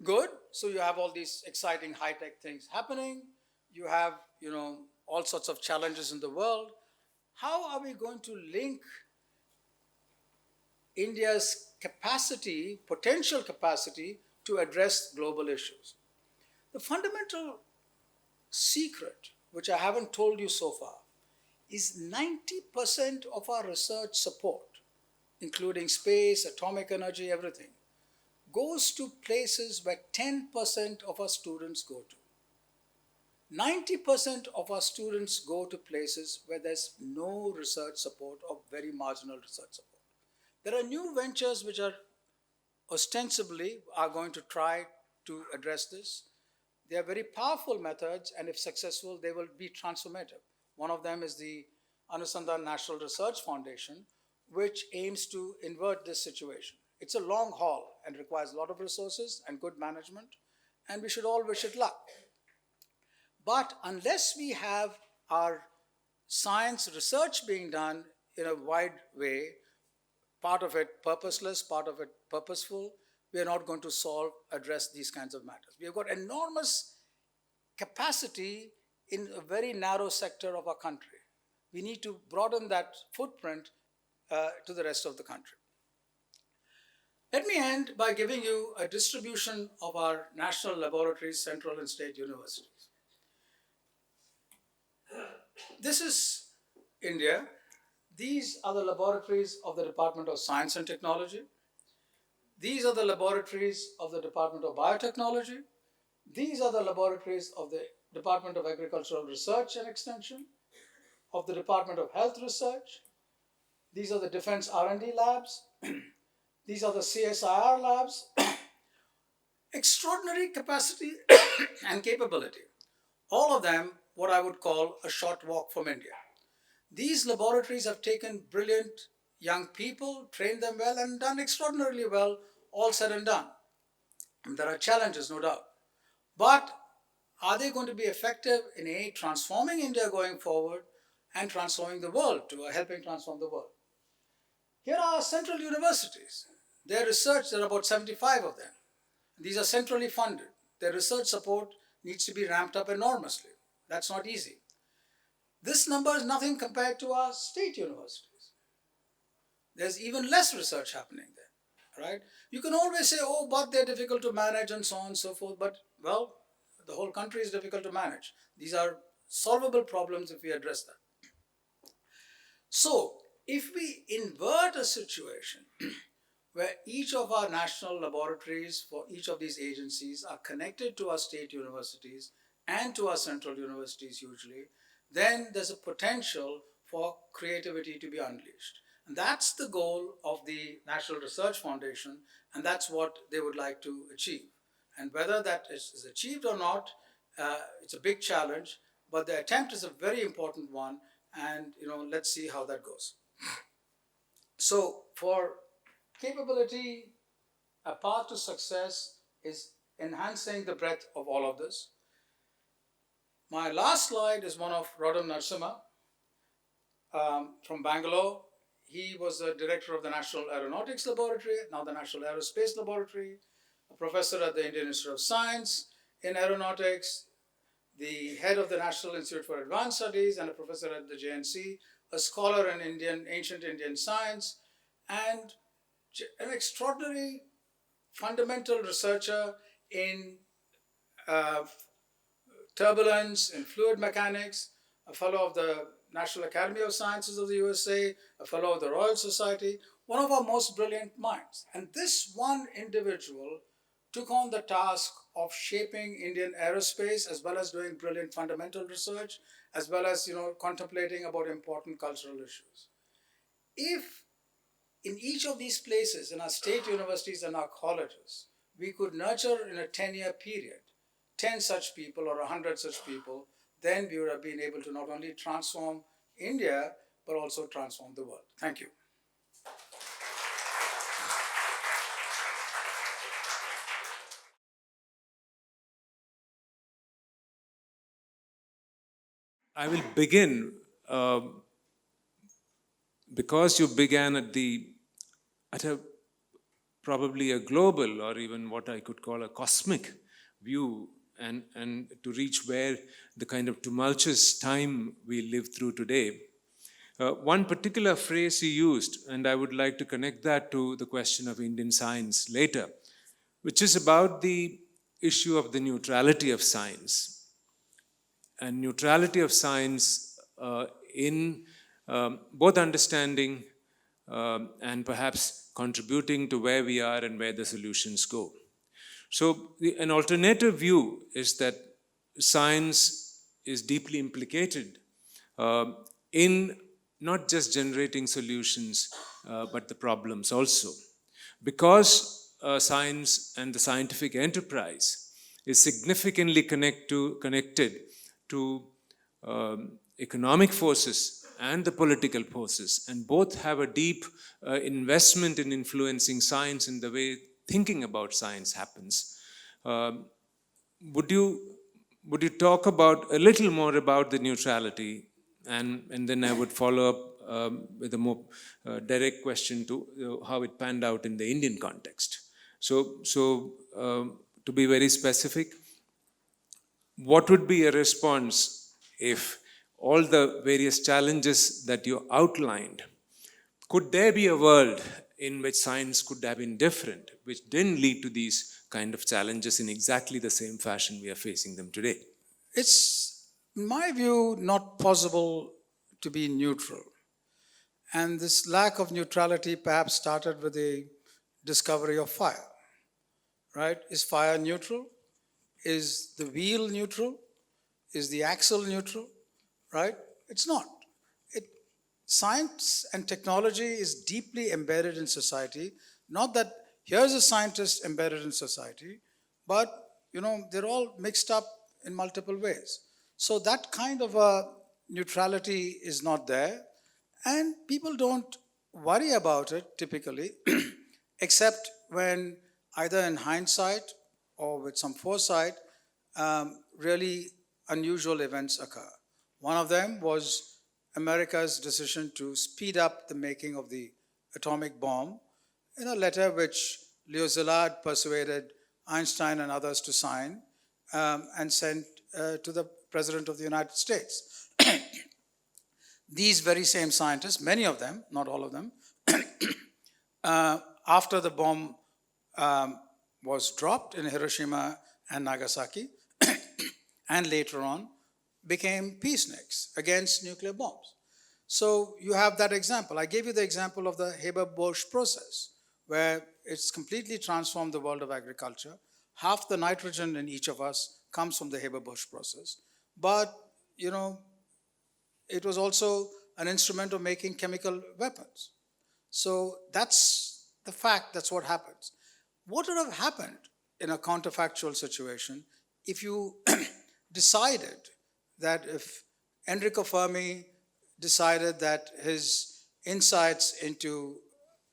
good, so you have all these exciting high-tech things happening. You have, all sorts of challenges in the world. How are we going to link India's capacity, potential capacity, to address global issues? The fundamental secret, which I haven't told you so far, is 90% of our research support, including space, atomic energy, everything, goes to places where 10% of our students go to. 90% of our students go to places where there's no research support or very marginal research support. There are new ventures which are ostensibly are going to try to address this. They are very powerful methods, and if successful, they will be transformative. One of them is the Anusandhan National Research Foundation, which aims to invert this situation. It's a long haul and requires a lot of resources and good management, and we should all wish it luck. But unless we have our science research being done in a wide way, part of it purposeless, part of it purposeful, we are not going to address these kinds of matters. We have got enormous capacity in a very narrow sector of our country. We need to broaden that footprint to the rest of the country. Let me end by giving you a distribution of our national laboratories, central and state universities. This is India. These are the laboratories of the Department of Science and Technology. These are the laboratories of the Department of Biotechnology. These are the laboratories of the Department of Agricultural Research and Extension, of the Department of Health Research. These are the Defense R&D labs. These are the CSIR labs. Extraordinary capacity and capability. All of them what I would call a short walk from India. These laboratories have taken brilliant young people, trained them well, and done extraordinarily well, all said and done. And there are challenges, no doubt. But are they going to be effective in transforming India going forward and transforming the world, helping transform the world? Here are our central universities. Their research, there are about 75 of them. These are centrally funded. Their research support needs to be ramped up enormously. That's not easy. This number is nothing compared to our state universities. There's even less research happening there, right? You can always say, oh, but they're difficult to manage and so on and so forth. But, well, the whole country is difficult to manage. These are solvable problems if we address them. So, if we invert a situation where each of our national laboratories for each of these agencies are connected to our state universities and to our central universities hugely, then there's a potential for creativity to be unleashed. And that's the goal of the National Research Foundation, and that's what they would like to achieve. And whether that is achieved or not, it's a big challenge, but the attempt is a very important one, and let's see how that goes. So for capability, a path to success is enhancing the breadth of all of this. My last slide is one of Rodham Narasimha from Bangalore. He was the director of the National Aeronautics Laboratory, now the National Aerospace Laboratory, a professor at the Indian Institute of Science in Aeronautics, the head of the National Institute for Advanced Studies and a professor at the JNC, a scholar in ancient Indian science, and an extraordinary fundamental researcher in turbulence and fluid mechanics, a fellow of the National Academy of Sciences of the USA, a fellow of the Royal Society, one of our most brilliant minds. And this one individual took on the task of shaping Indian aerospace, as well as doing brilliant fundamental research, as well as contemplating about important cultural issues. If in each of these places, in our state universities and our colleges, we could nurture in a 10-year period 10 such people or 100 such people, then we would have been able to not only transform India, but also transform the world. Thank you. I will begin because you began at a probably a global or even what I could call a cosmic view, and to reach where the kind of tumultuous time we live through today. One particular phrase you used, and I would like to connect that to the question of Indian science later, which is about the issue of the neutrality of science. And neutrality of science in both understanding and perhaps contributing to where we are and where the solutions go. So an alternative view is that science is deeply implicated in not just generating solutions, but the problems also. Because science and the scientific enterprise is significantly connected to economic forces and the political forces, and both have a deep investment in influencing science in the way thinking about science happens. Would you talk about a little more about the neutrality And then I would follow up with a more direct question to how it panned out in the Indian context. So to be very specific, what would be a response if all the various challenges that you outlined, could there be a world in which science could have been different, which didn't lead to these kind of challenges in exactly the same fashion we are facing them today? It's, in my view, not possible to be neutral. And this lack of neutrality perhaps started with the discovery of fire, right? Is fire neutral? Is the wheel neutral? Is the axle neutral? Right? It's not. It, science and technology is deeply embedded in society. Not that here's a scientist embedded in society, but they're all mixed up in multiple ways. So that kind of a neutrality is not there, and people don't worry about it typically, except when either in hindsight or with some foresight, really unusual events occur. One of them was America's decision to speed up the making of the atomic bomb in a letter which Leo Szilard persuaded Einstein and others to sign and sent to the President of the United States. These very same scientists, many of them, not all of them, after the bomb was dropped in Hiroshima and Nagasaki, and later on, became peaceniks against nuclear bombs. So you have that example. I gave you the example of the Haber-Bosch process, where it's completely transformed the world of agriculture. Half the nitrogen in each of us comes from the Haber-Bosch process. But, it was also an instrument of making chemical weapons. So that's the fact, that's what happens. What would have happened in a counterfactual situation if you decided that if Enrico Fermi decided that his insights into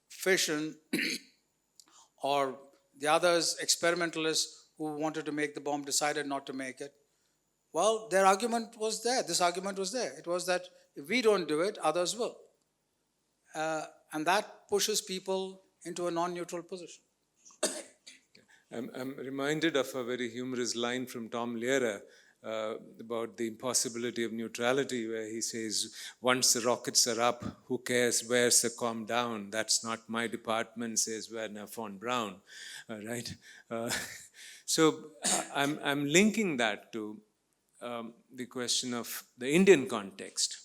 fission or the others, experimentalists who wanted to make the bomb, decided not to make it? Well, their argument was there. This argument was there. It was that if we don't do it, others will. And that pushes people into a non-neutral position. I'm reminded of a very humorous line from Tom Lehrer about the impossibility of neutrality, where he says, once the rockets are up, who cares, where's the calm down? That's not my department, says Werner von Braun, right? So I'm linking that to the question of the Indian context.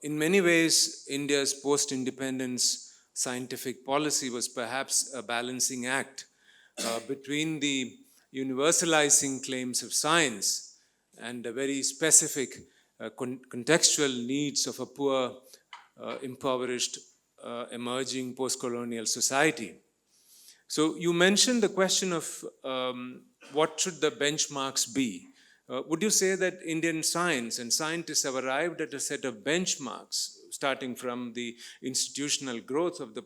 In many ways, India's post-independence scientific policy was perhaps a balancing act between the universalizing claims of science and the very specific contextual needs of a poor, impoverished, emerging post-colonial society. So you mentioned the question of what should the benchmarks be. Would you say that Indian science and scientists have arrived at a set of benchmarks, starting from the institutional growth of the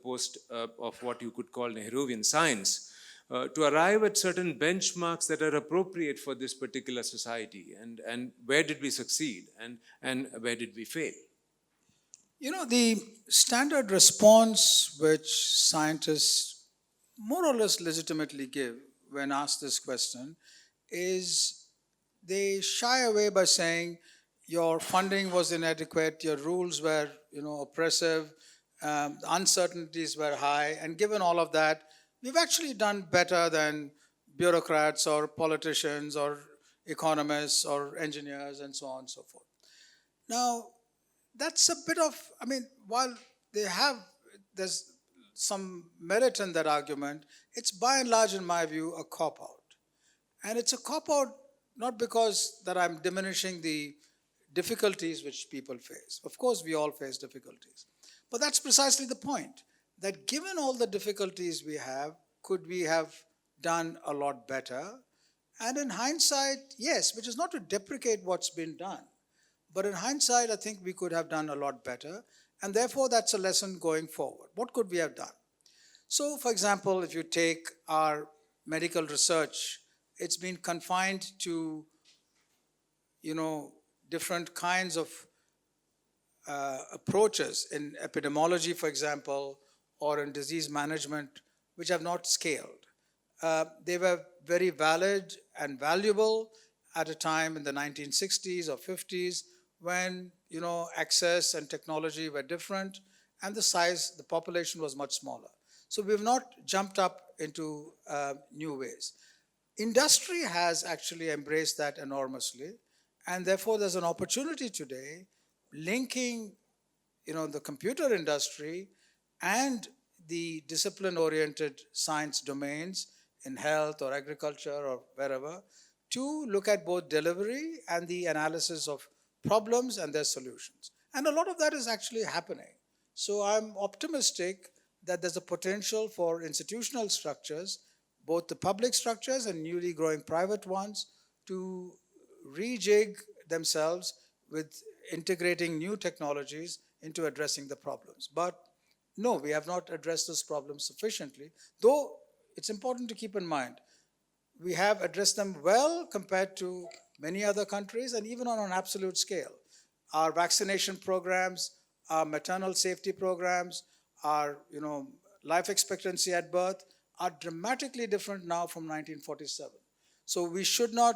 of what you could call Nehruvian science, to arrive at certain benchmarks that are appropriate for this particular society? And where did we succeed and where did we fail? The standard response which scientists more or less legitimately give when asked this question is they shy away by saying your funding was inadequate, your rules were oppressive, uncertainties were high, and given all of that, we've actually done better than bureaucrats or politicians or economists or engineers and so on and so forth. Now, that's a bit of, while there's some merit in that argument, it's by and large, in my view, a cop-out. And it's a cop-out not because that I'm diminishing the difficulties which people face. Of course, we all face difficulties. But that's precisely the point, that given all the difficulties we have, could we have done a lot better? And in hindsight, yes, which is not to deprecate what's been done. But in hindsight, I think we could have done a lot better. And therefore, that's a lesson going forward. What could we have done? So, for example, if you take our medical research, it's been confined to, different kinds of approaches in epidemiology, for example, or in disease management, which have not scaled. They were very valid and valuable at a time in the 1960s or 50s when, access and technology were different and the population was much smaller. So we've not jumped up into new ways. Industry has actually embraced that enormously, and therefore there's an opportunity today linking the computer industry and the discipline-oriented science domains in health or agriculture or wherever to look at both delivery and the analysis of problems and their solutions. And a lot of that is actually happening. So I'm optimistic that there's a potential for institutional structures, both the public structures and newly growing private ones, to rejig themselves with integrating new technologies into addressing the problems. But no, we have not addressed those problems sufficiently, though it's important to keep in mind we have addressed them well compared to many other countries and even on an absolute scale. Our vaccination programs, our maternal safety programs, our life expectancy at birth are dramatically different now from 1947. So we should not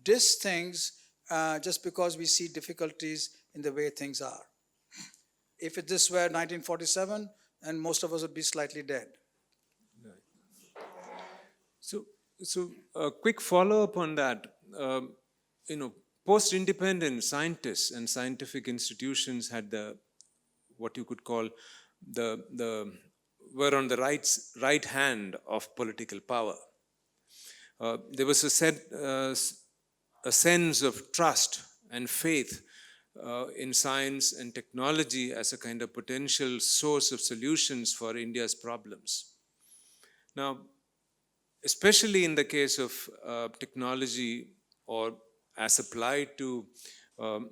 diss things just because we see difficulties in the way things are. If this were 1947, then most of us would be slightly dead. So a quick follow-up on that. Post-independent scientists and scientific institutions had what you could call were on the right hand of political power. There was a sense of trust and faith in science and technology as a kind of potential source of solutions for India's problems. Now, especially in the case of technology or as applied to,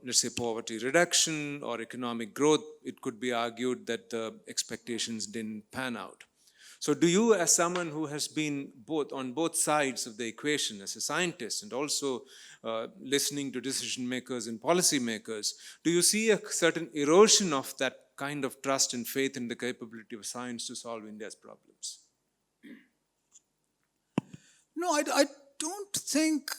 let's say, poverty reduction or economic growth, it could be argued that the expectations didn't pan out. So do you, as someone who has been on both sides of the equation as a scientist and also listening to decision makers and policy makers, do you see a certain erosion of that kind of trust and faith in the capability of science to solve India's problems? No, I don't think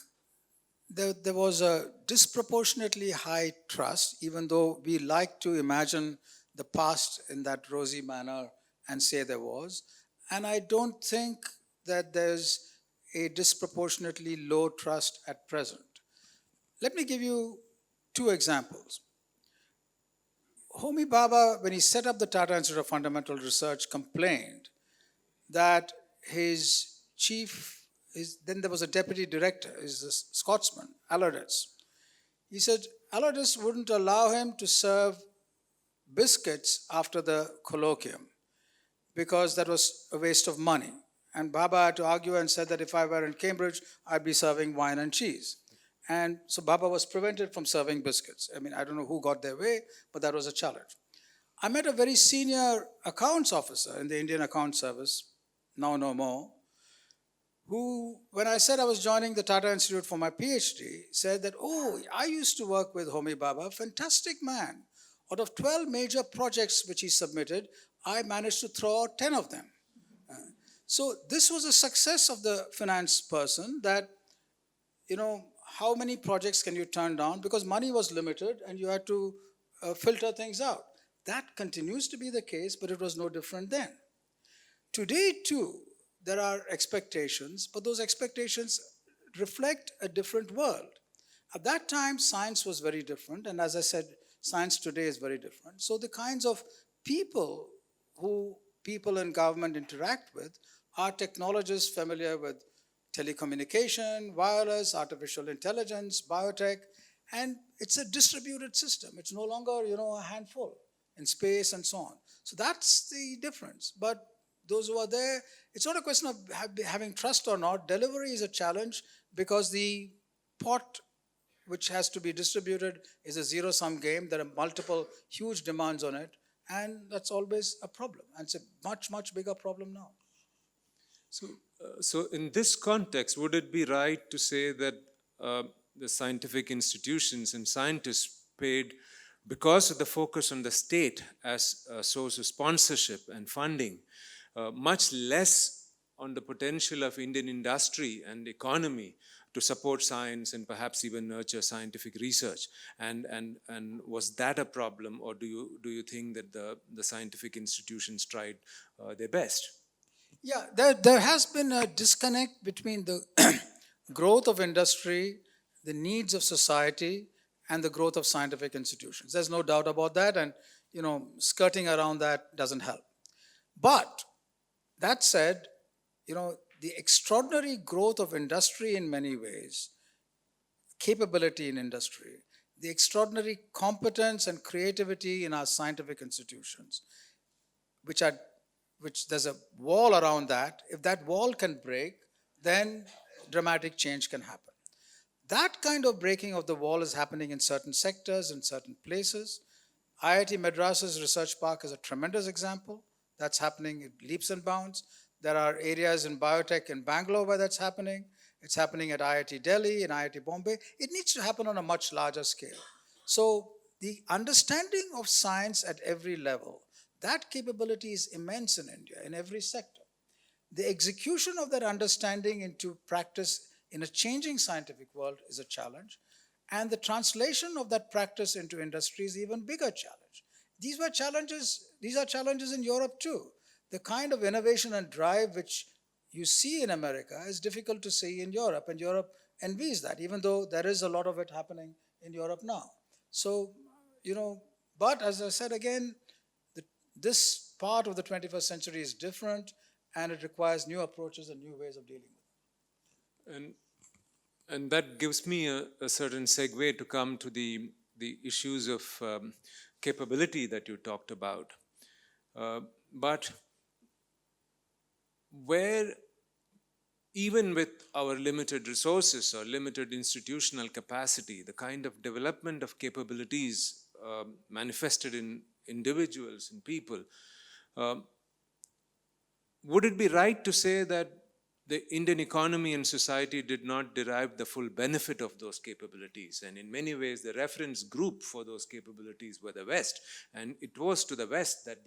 there was a disproportionately high trust, even though we like to imagine the past in that rosy manner and say there was. And I don't think that there's a disproportionately low trust at present. Let me give you two examples. Homi Bhabha, when he set up the Tata Institute of Fundamental Research, complained that his chief, then there was a deputy director, is a Scotsman, Allardyce. He said Allardyce wouldn't allow him to serve biscuits after the colloquium because that was a waste of money. And Bhabha had to argue and said that if I were in Cambridge, I'd be serving wine and cheese. And so Bhabha was prevented from serving biscuits. I mean, I don't know who got their way, but that was a challenge. I met a very senior accounts officer in the Indian Account Service, now no more, who, when I said I was joining the Tata Institute for my PhD, said that, oh, I used to work with Homi Bhabha, fantastic man. Out of 12 major projects which he submitted, I managed to throw out 10 of them. So this was a success of the finance person that, how many projects can you turn down? Because money was limited and you had to filter things out. That continues to be the case, but it was no different then. Today, too, there are expectations, but those expectations reflect a different world. At that time, science was very different, and as I said, science today is very different. So the kinds of people who people in government interact with are technologists familiar with telecommunication, wireless, artificial intelligence, biotech, and it's a distributed system. It's no longer, a handful in space and so on. So that's the difference. But those who are there, it's not a question of having trust or not. Delivery is a challenge because the pot which has to be distributed is a zero-sum game. There are multiple huge demands on it, and that's always a problem. And it's a much, much bigger problem now. So in this context, would it be right to say that the scientific institutions and scientists paid, because of the focus on the state as a source of sponsorship and funding, much less on the potential of Indian industry and economy to support science and perhaps even nurture scientific research. And was that a problem, or do you think that the scientific institutions tried their best? Yeah, there has been a disconnect between the growth of industry, the needs of society, and the growth of scientific institutions. There's no doubt about that, and skirting around that doesn't help. But that said, the extraordinary growth of industry in many ways, capability in industry, the extraordinary competence and creativity in our scientific institutions, which there's a wall around that. If that wall can break, then dramatic change can happen. That kind of breaking of the wall is happening in certain sectors, in certain places. IIT Madras's research park is a tremendous example. That's happening in leaps and bounds. There are areas in biotech in Bangalore where that's happening. It's happening at IIT Delhi, in IIT Bombay. It needs to happen on a much larger scale. So the understanding of science at every level, that capability is immense in India, in every sector. The execution of that understanding into practice in a changing scientific world is a challenge. And the translation of that practice into industry is even bigger challenge. These are challenges in Europe too. The kind of innovation and drive which you see in America is difficult to see in Europe, and Europe envies that, even though there is a lot of it happening in Europe now. So, but as I said again, this part of the 21st century is different, and it requires new approaches and new ways of dealing with it. And that gives me a certain segue to come to the issues of capability that you talked about. But where, even with our limited resources or limited institutional capacity, the kind of development of capabilities manifested in individuals and people, would it be right to say that the Indian economy and society did not derive the full benefit of those capabilities? And in many ways, the reference group for those capabilities were the West. And it was to the West that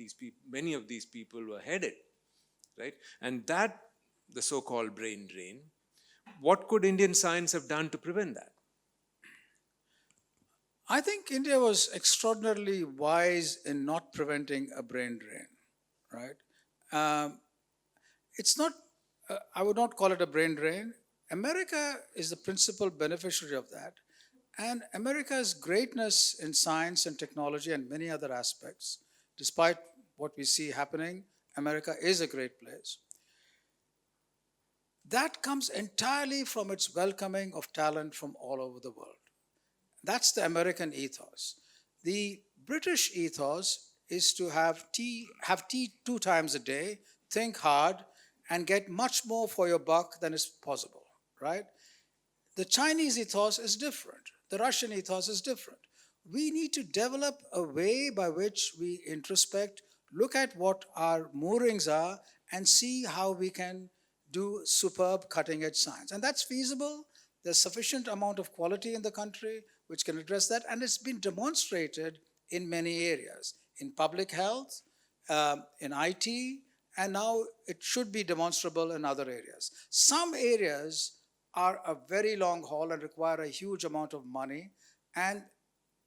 many of these people were headed, right? And that, the so-called brain drain, what could Indian science have done to prevent that? I think India was extraordinarily wise in not preventing a brain drain, right? It's not, I would not call it a brain drain. America is the principal beneficiary of that. And America's greatness in science and technology and many other aspects, despite what we see happening, America is a great place. That comes entirely from its welcoming of talent from all over the world. That's the American ethos. The British ethos is to have tea 2 times a day, think hard, and get much more for your buck than is possible, right? The Chinese ethos is different. The Russian ethos is different. We need to develop a way by which we introspect, look at what our moorings are, and see how we can do superb cutting-edge science. And that's feasible. There's sufficient amount of quality in the country which can address that, and it's been demonstrated in many areas, in public health, in IT, and now it should be demonstrable in other areas. Some areas are a very long haul and require a huge amount of money, and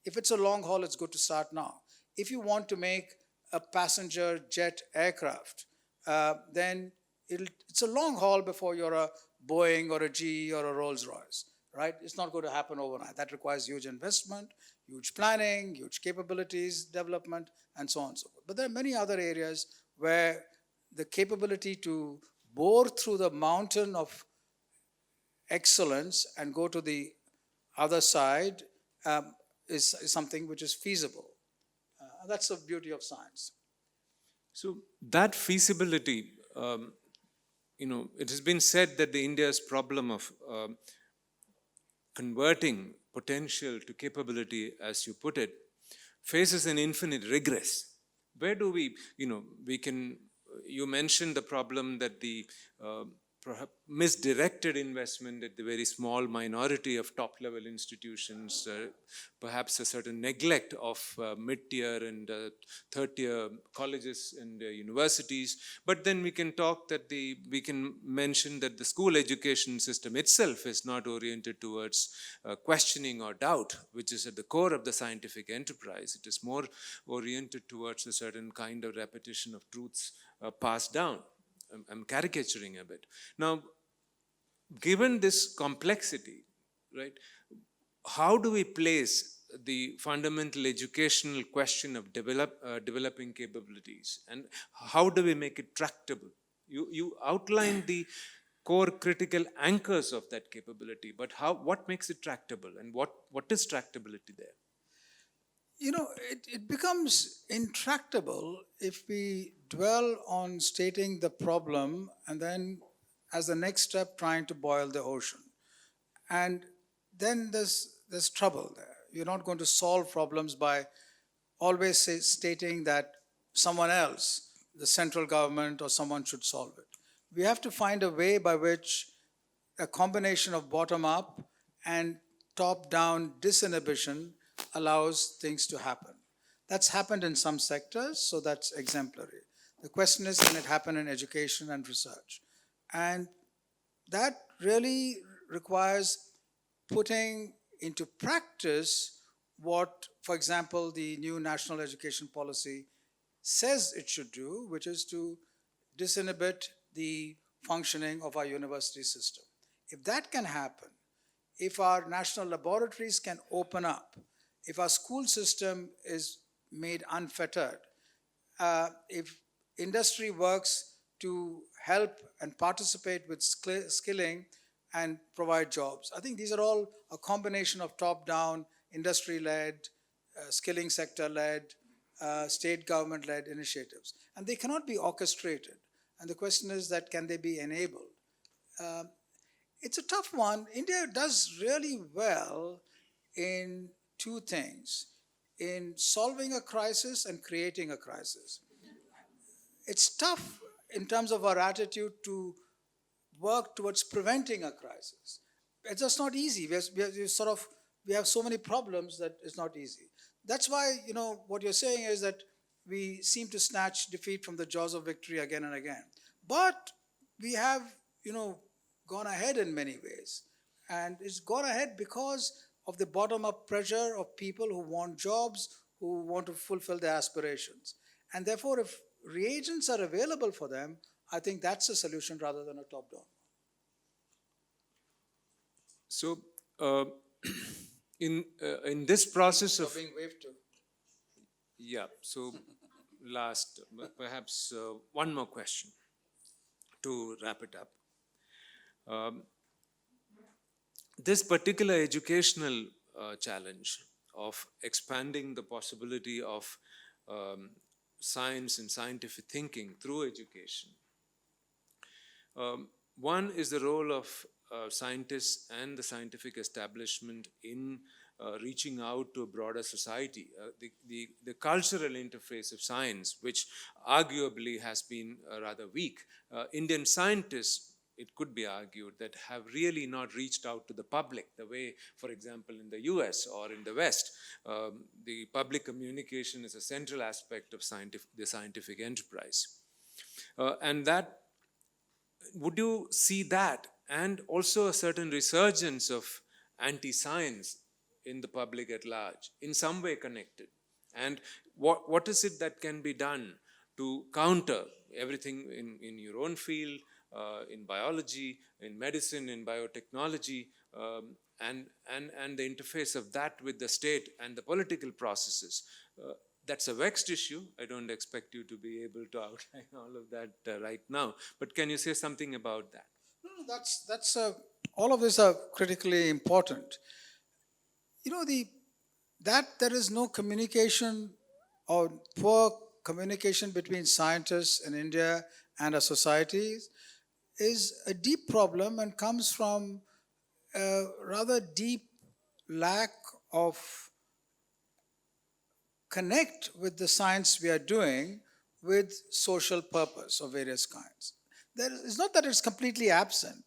if it's a long haul, it's good to start now. If you want to make a passenger jet aircraft, then it's a long haul before you're a Boeing or a GE or a Rolls-Royce, right? It's not going to happen overnight. That requires huge investment, huge planning, huge capabilities development, and so on and so forth. But there are many other areas where the capability to bore through the mountain of excellence and go to the other side is something which is feasible. That's the beauty of science. So that feasibility, it has been said that the India's problem of converting potential to capability, as you put it, faces an infinite regress. Where do we, you mentioned the problem that the perhaps misdirected investment at the very small minority of top-level institutions, perhaps a certain neglect of mid-tier and third-tier colleges and universities. But then we can talk that we can mention that the school education system itself is not oriented towards questioning or doubt, which is at the core of the scientific enterprise. It is more oriented towards a certain kind of repetition of truths passed down. I'm caricaturing a bit. Now, given this complexity, right, how do we place the fundamental educational question of developing capabilities, and how do we make it tractable? You outlined the core critical anchors of that capability, but what makes it tractable, and what is tractability there? It becomes intractable if we dwell on stating the problem and then, as the next step, trying to boil the ocean. And then there's trouble there. You're not going to solve problems by always stating that someone else, the central government or someone, should solve it. We have to find a way by which a combination of bottom up and top down disinhibition allows things to happen. That's happened in some sectors, so that's exemplary. The question is, can it happen in education and research? And that really requires putting into practice what, for example, the new national education policy says it should do, which is to disinhibit the functioning of our university system. If that can happen, if our national laboratories can open up, if our school system is made unfettered, if industry works to help and participate with skilling and provide jobs. I think these are all a combination of top-down, industry-led, skilling sector-led, state government-led initiatives. And they cannot be orchestrated. And the question is that, can they be enabled? It's a tough one. India does really well in two things: in solving a crisis and creating a crisis. It's tough in terms of our attitude to work towards preventing a crisis. It's just not easy. We have so many problems that it's not easy. That's why, what you're saying is that we seem to snatch defeat from the jaws of victory again and again. But we have, gone ahead in many ways. And it's gone ahead because of the bottom-up pressure of people who want jobs, who want to fulfill their aspirations. And therefore, if reagents are available for them, I think that's a solution rather than a top-down. So, in this process of being waved to. Yeah, so last, perhaps one more question to wrap it up. This particular educational challenge of expanding the possibility of science and scientific thinking through education. One is the role of scientists and the scientific establishment in reaching out to a broader society. The cultural interface of science, which arguably has been rather weak. Indian scientists, it could be argued, that have really not reached out to the public the way, for example, in the US or in the West. The public communication is a central aspect of the scientific enterprise. And that, would you see that, and also a certain resurgence of anti-science in the public at large, in some way connected? And what is it that can be done to counter everything in your own field, in biology, in medicine, in biotechnology, and the interface of that with the state and the political processes? That's a vexed issue. I don't expect you to be able to outline all of that right now. But can you say something about that? No, all of these are critically important. That there is no communication or poor communication between scientists in India and our societies is a deep problem and comes from a rather deep lack of connect with the science we are doing with social purpose of various kinds. it's not that it's completely absent,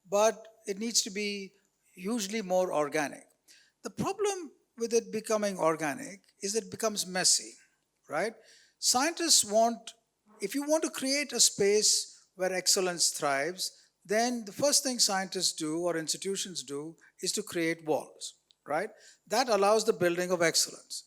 but it needs to be hugely more organic. The problem with it becoming organic is it becomes messy, right? Scientists want, if you want to create a space where excellence thrives, then the first thing scientists do or institutions do is to create walls, right? That allows the building of excellence.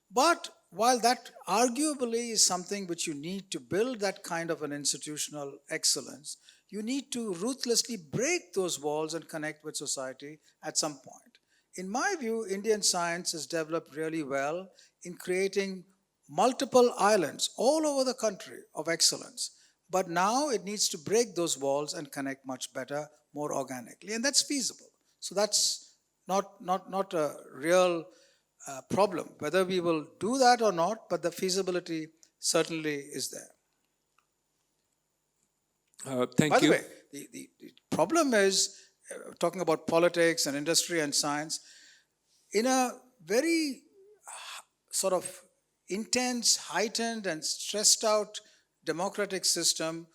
But while that arguably is something which you need to build that kind of an institutional excellence, you need to ruthlessly break those walls and connect with society at some point. In my view, Indian science has developed really well in creating multiple islands all over the country of excellence. But now it needs to break those walls and connect much better, more organically. And that's feasible. So that's not a real problem, whether we will do that or not, but the feasibility certainly is there. Thank By the you. way, the problem is talking about politics and industry and science in a very sort of intense, heightened, and stressed out democratic system.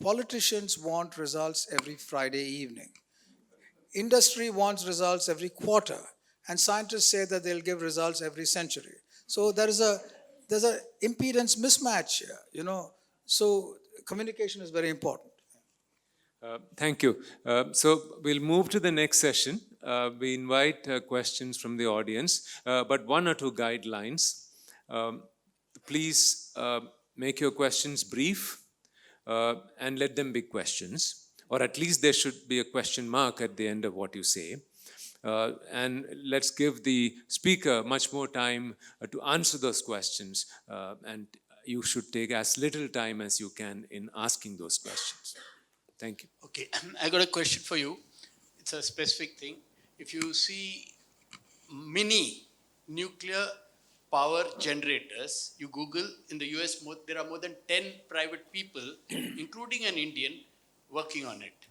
Politicians want results every Friday evening. Industry wants results every quarter, and scientists say that they'll give results every century. So there's a impedance mismatch here, So communication is very important. Thank you. So we'll move to the next session. We invite questions from the audience, but one or two guidelines. Please make your questions brief and let them be questions, or at least there should be a question mark at the end of what you say. And let's give the speaker much more time to answer those questions, and you should take as little time as you can in asking those questions. Thank you. Okay, I got a question for you. It's a specific thing. If you see mini nuclear power generators, you Google in the US, there are more than 10 private people, including an Indian, working on it.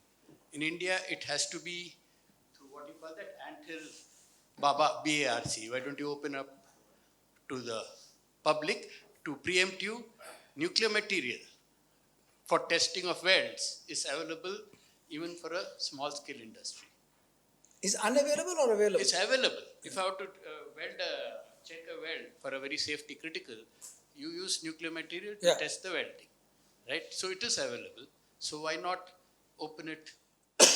In India, it has to be through what you call that, until Baba BARC. Why don't you open up to the public to preempt you? Nuclear material for testing of welds is available even for a small scale industry. Is unavailable or available? It's available. If I have to check a weld for a very safety critical, you use nuclear material to test the welding, right? So it is available. So why not open it to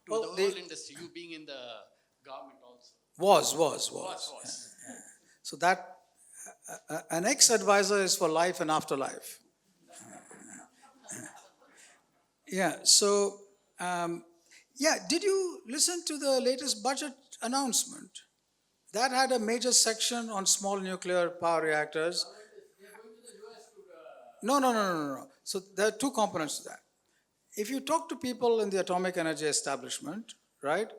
the whole industry? You being in the government also. Was. So that an ex-advisor is for life and afterlife. Yeah. So, did you listen to the latest budget announcement? That had a major section on small nuclear power reactors. No. So there are two components to that. If you talk to people in the atomic energy establishment, right,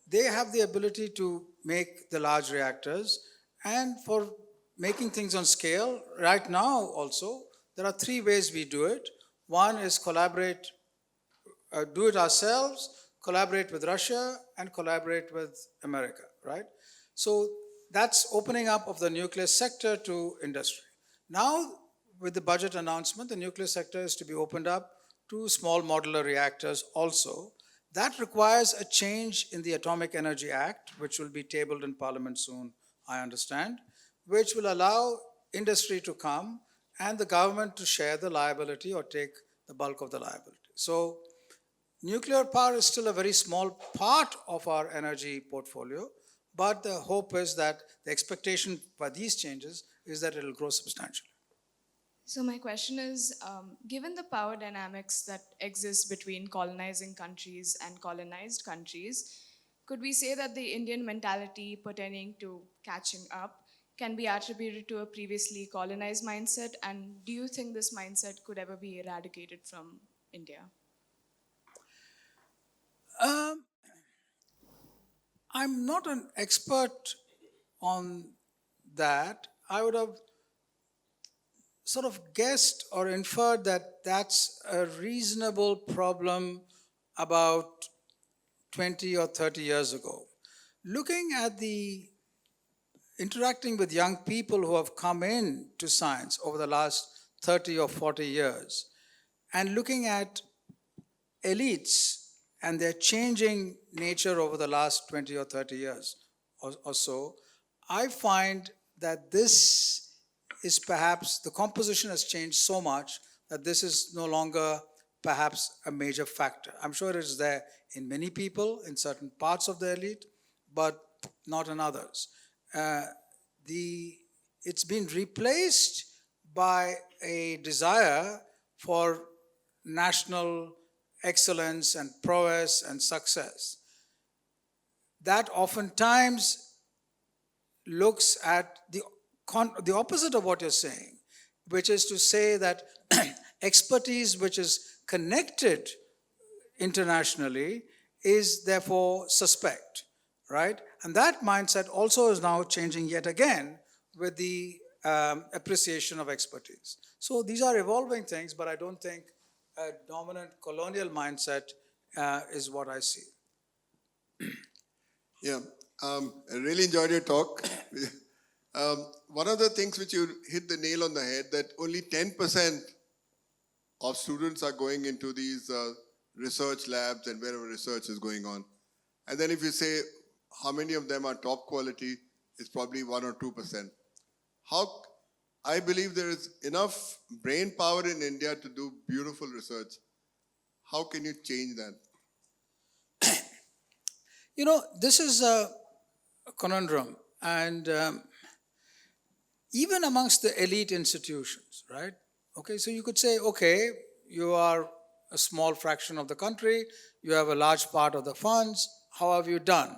they have the ability to make the large reactors, and for making things on scale, right now also, there are three ways we do it. One is collaborate, do it ourselves, collaborate with Russia, and collaborate with America, right? So that's opening up of the nuclear sector to industry. Now, with the budget announcement, the nuclear sector is to be opened up to small modular reactors also. That requires a change in the Atomic Energy Act, which will be tabled in Parliament soon, I understand, which will allow industry to come and the government to share the liability or take the bulk of the liability. So nuclear power is still a very small part of our energy portfolio, but the hope is that the expectation by these changes is that it will grow substantially. So my question is, given the power dynamics that exist between colonizing countries and colonized countries, could we say that the Indian mentality pertaining to catching up can be attributed to a previously colonized mindset? And do you think this mindset could ever be eradicated from India? I'm not an expert on that. I would have sort of guessed or inferred that that's a reasonable problem about 20 or 30 years ago. Looking at the interacting with young people who have come in to science over the last 30 or 40 years, and looking at elites and their changing nature over the last 20 or 30 years or so, I find that this is perhaps, the composition has changed so much that this is no longer perhaps a major factor. I'm sure it is there in many people, in certain parts of the elite, but not in others. It's been replaced by a desire for national excellence and prowess and success that oftentimes looks at the opposite of what you're saying, which is to say that expertise which is connected internationally is therefore suspect, right? And that mindset also is now changing yet again with the appreciation of expertise. So these are evolving things, but I don't think a dominant colonial mindset is what I see. Yeah, I really enjoyed your talk. One of the things which you hit the nail on the head, that only 10% of students are going into these research labs and wherever research is going on. And then if you say how many of them are top quality, it's probably 1 or 2%. I believe there is enough brain power in India to do beautiful research. How can you change that? You know, this is a conundrum. And even amongst the elite institutions, right? Okay, so you could say, okay, you are a small fraction of the country, you have a large part of the funds, how have you done?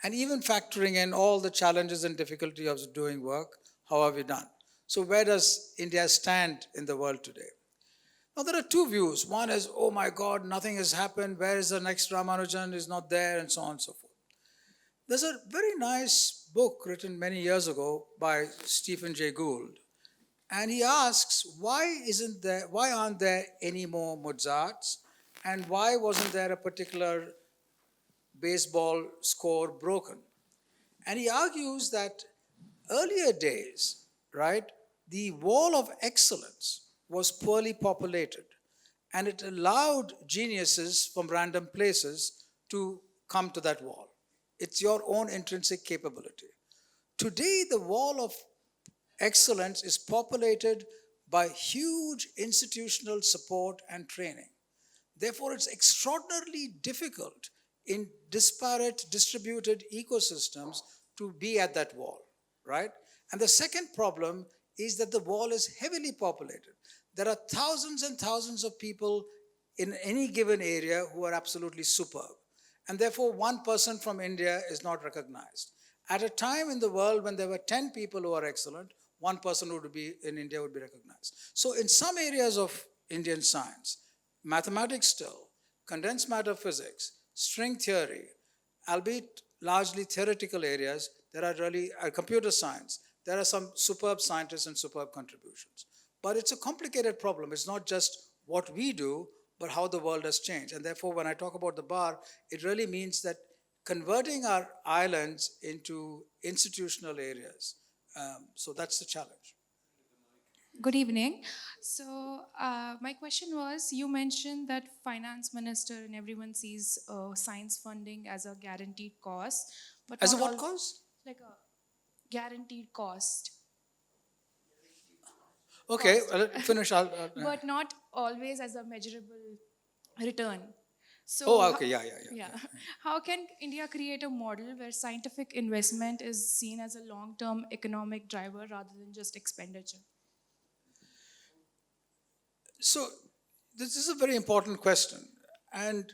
And even factoring in all the challenges and difficulty of doing work, how have you done? So where does India stand in the world today? Now there are two views. One is, oh my God, nothing has happened, where is the next Ramanujan, is not there, and so on and so forth. There's a very nice book written many years ago by Stephen Jay Gould. And he asks, why aren't there any more Mozarts? And why wasn't there a particular baseball score broken? And he argues that earlier days, right, the wall of excellence was poorly populated, and it allowed geniuses from random places to come to that wall. It's your own intrinsic capability. Today, the wall of excellence is populated by huge institutional support and training. Therefore, it's extraordinarily difficult in disparate distributed ecosystems to be at that wall, right? And the second problem is that the wall is heavily populated. There are thousands and thousands of people in any given area who are absolutely superb. And therefore, one person from India is not recognized. At a time in the world when there were 10 people who are excellent, one person would be in India would be recognized. So in some areas of Indian science, mathematics still, condensed matter physics, string theory, albeit largely theoretical areas, there are really computer science, there are some superb scientists and superb contributions. But it's a complicated problem. It's not just what we do, but how the world has changed. And therefore, when I talk about the bar, it really means that converting our islands into institutional areas. So that's the challenge. Good evening. So my question was, you mentioned that finance minister and everyone sees science funding as a guaranteed cost. But As a not what all- cost? Like a guaranteed cost. Okay, finish. But not always as a measurable return. So Oh, okay, yeah. yeah. How can India create a model where scientific investment is seen as a long-term economic driver rather than just expenditure? So this is a very important question. And,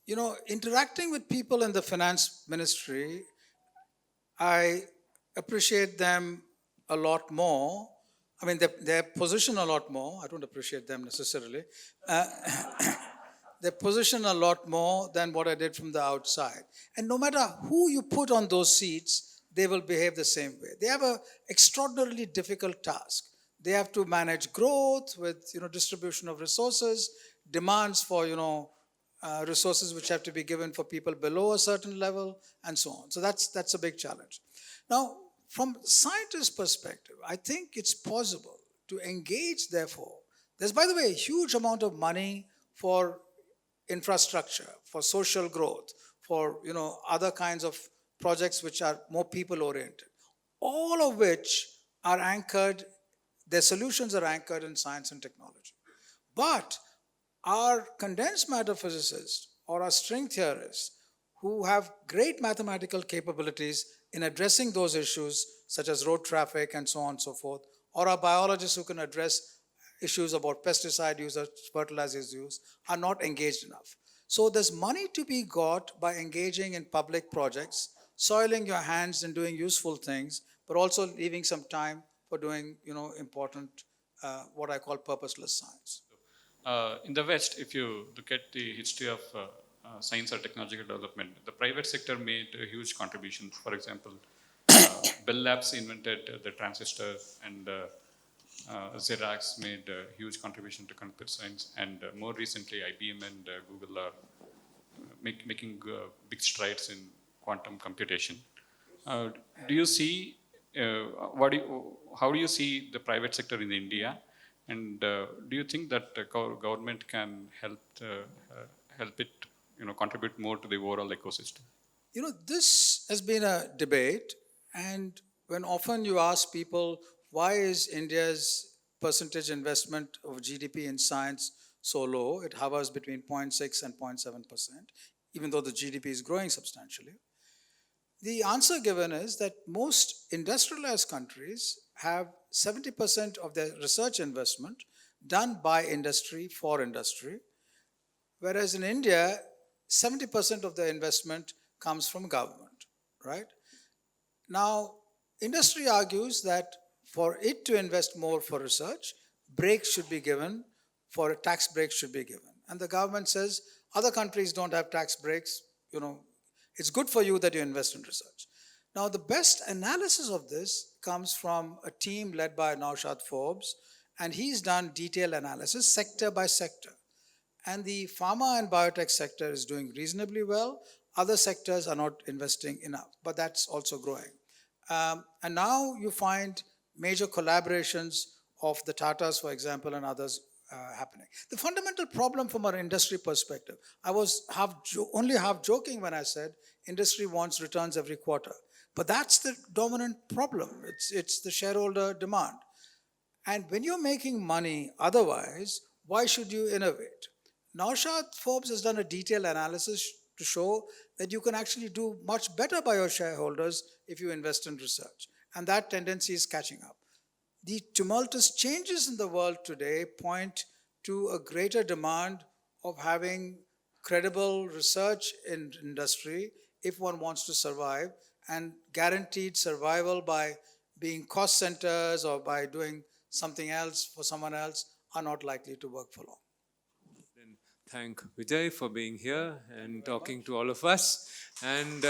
you know, interacting with people in the finance ministry, I appreciate them a lot more. I mean, their position a lot more. I don't appreciate them necessarily. Their position a lot more than what I did from the outside. And no matter who you put on those seats, they will behave the same way. They have an extraordinarily difficult task. They have to manage growth with, distribution of resources, demands for, resources which have to be given for people below a certain level, and so on. So that's a big challenge. Now, from scientist perspective, I think it's possible to engage, therefore. There's, by the way, a huge amount of money for infrastructure, for social growth, for other kinds of projects which are more people oriented, all of which are anchored, their solutions are anchored in science and technology. But our condensed matter physicists or our string theorists who have great mathematical capabilities in addressing those issues, such as road traffic and so on and so forth, or our biologists who can address issues about pesticide use or fertilizers use, are not engaged enough. So there's money to be got by engaging in public projects, soiling your hands and doing useful things, but also leaving some time for doing important, what I call purposeless science. In the West, if you look at the history of science or technological development, the private sector made a huge contribution. For example, Bell Labs invented the transistor, and Xerox made a huge contribution to computer science, and more recently, IBM and Google are making big strides in quantum computation. Uh, do you see how do you see the private sector in India, and do you think that government can help it contribute more to the overall ecosystem? This has been a debate, and when often you ask people, why is India's percentage investment of GDP in science so low? It hovers between 0.6 and 0.7%, even though the GDP is growing substantially. The answer given is that most industrialized countries have 70% of their research investment done by industry for industry, whereas in India, 70% of the investment comes from government, right? Now, industry argues that for it to invest more for research, breaks should be given, for tax breaks should be given. And the government says, other countries don't have tax breaks, it's good for you that you invest in research. Now, the best analysis of this comes from a team led by Naushad Forbes, and he's done detailed analysis sector by sector. And the pharma and biotech sector is doing reasonably well. Other sectors are not investing enough, but that's also growing. And now you find major collaborations of the Tatas, for example, and others happening. The fundamental problem from our industry perspective, I was only half joking when I said industry wants returns every quarter. But that's the dominant problem. It's the shareholder demand. And when you're making money otherwise, why should you innovate? Naushad Forbes has done a detailed analysis to show that you can actually do much better by your shareholders if you invest in research. And that tendency is catching up. The tumultuous changes in the world today point to a greater demand of having credible research in industry if one wants to survive, and guaranteed survival by being cost centers or by doing something else for someone else are not likely to work for long. Thank Vijay for being here and talking to all of us. And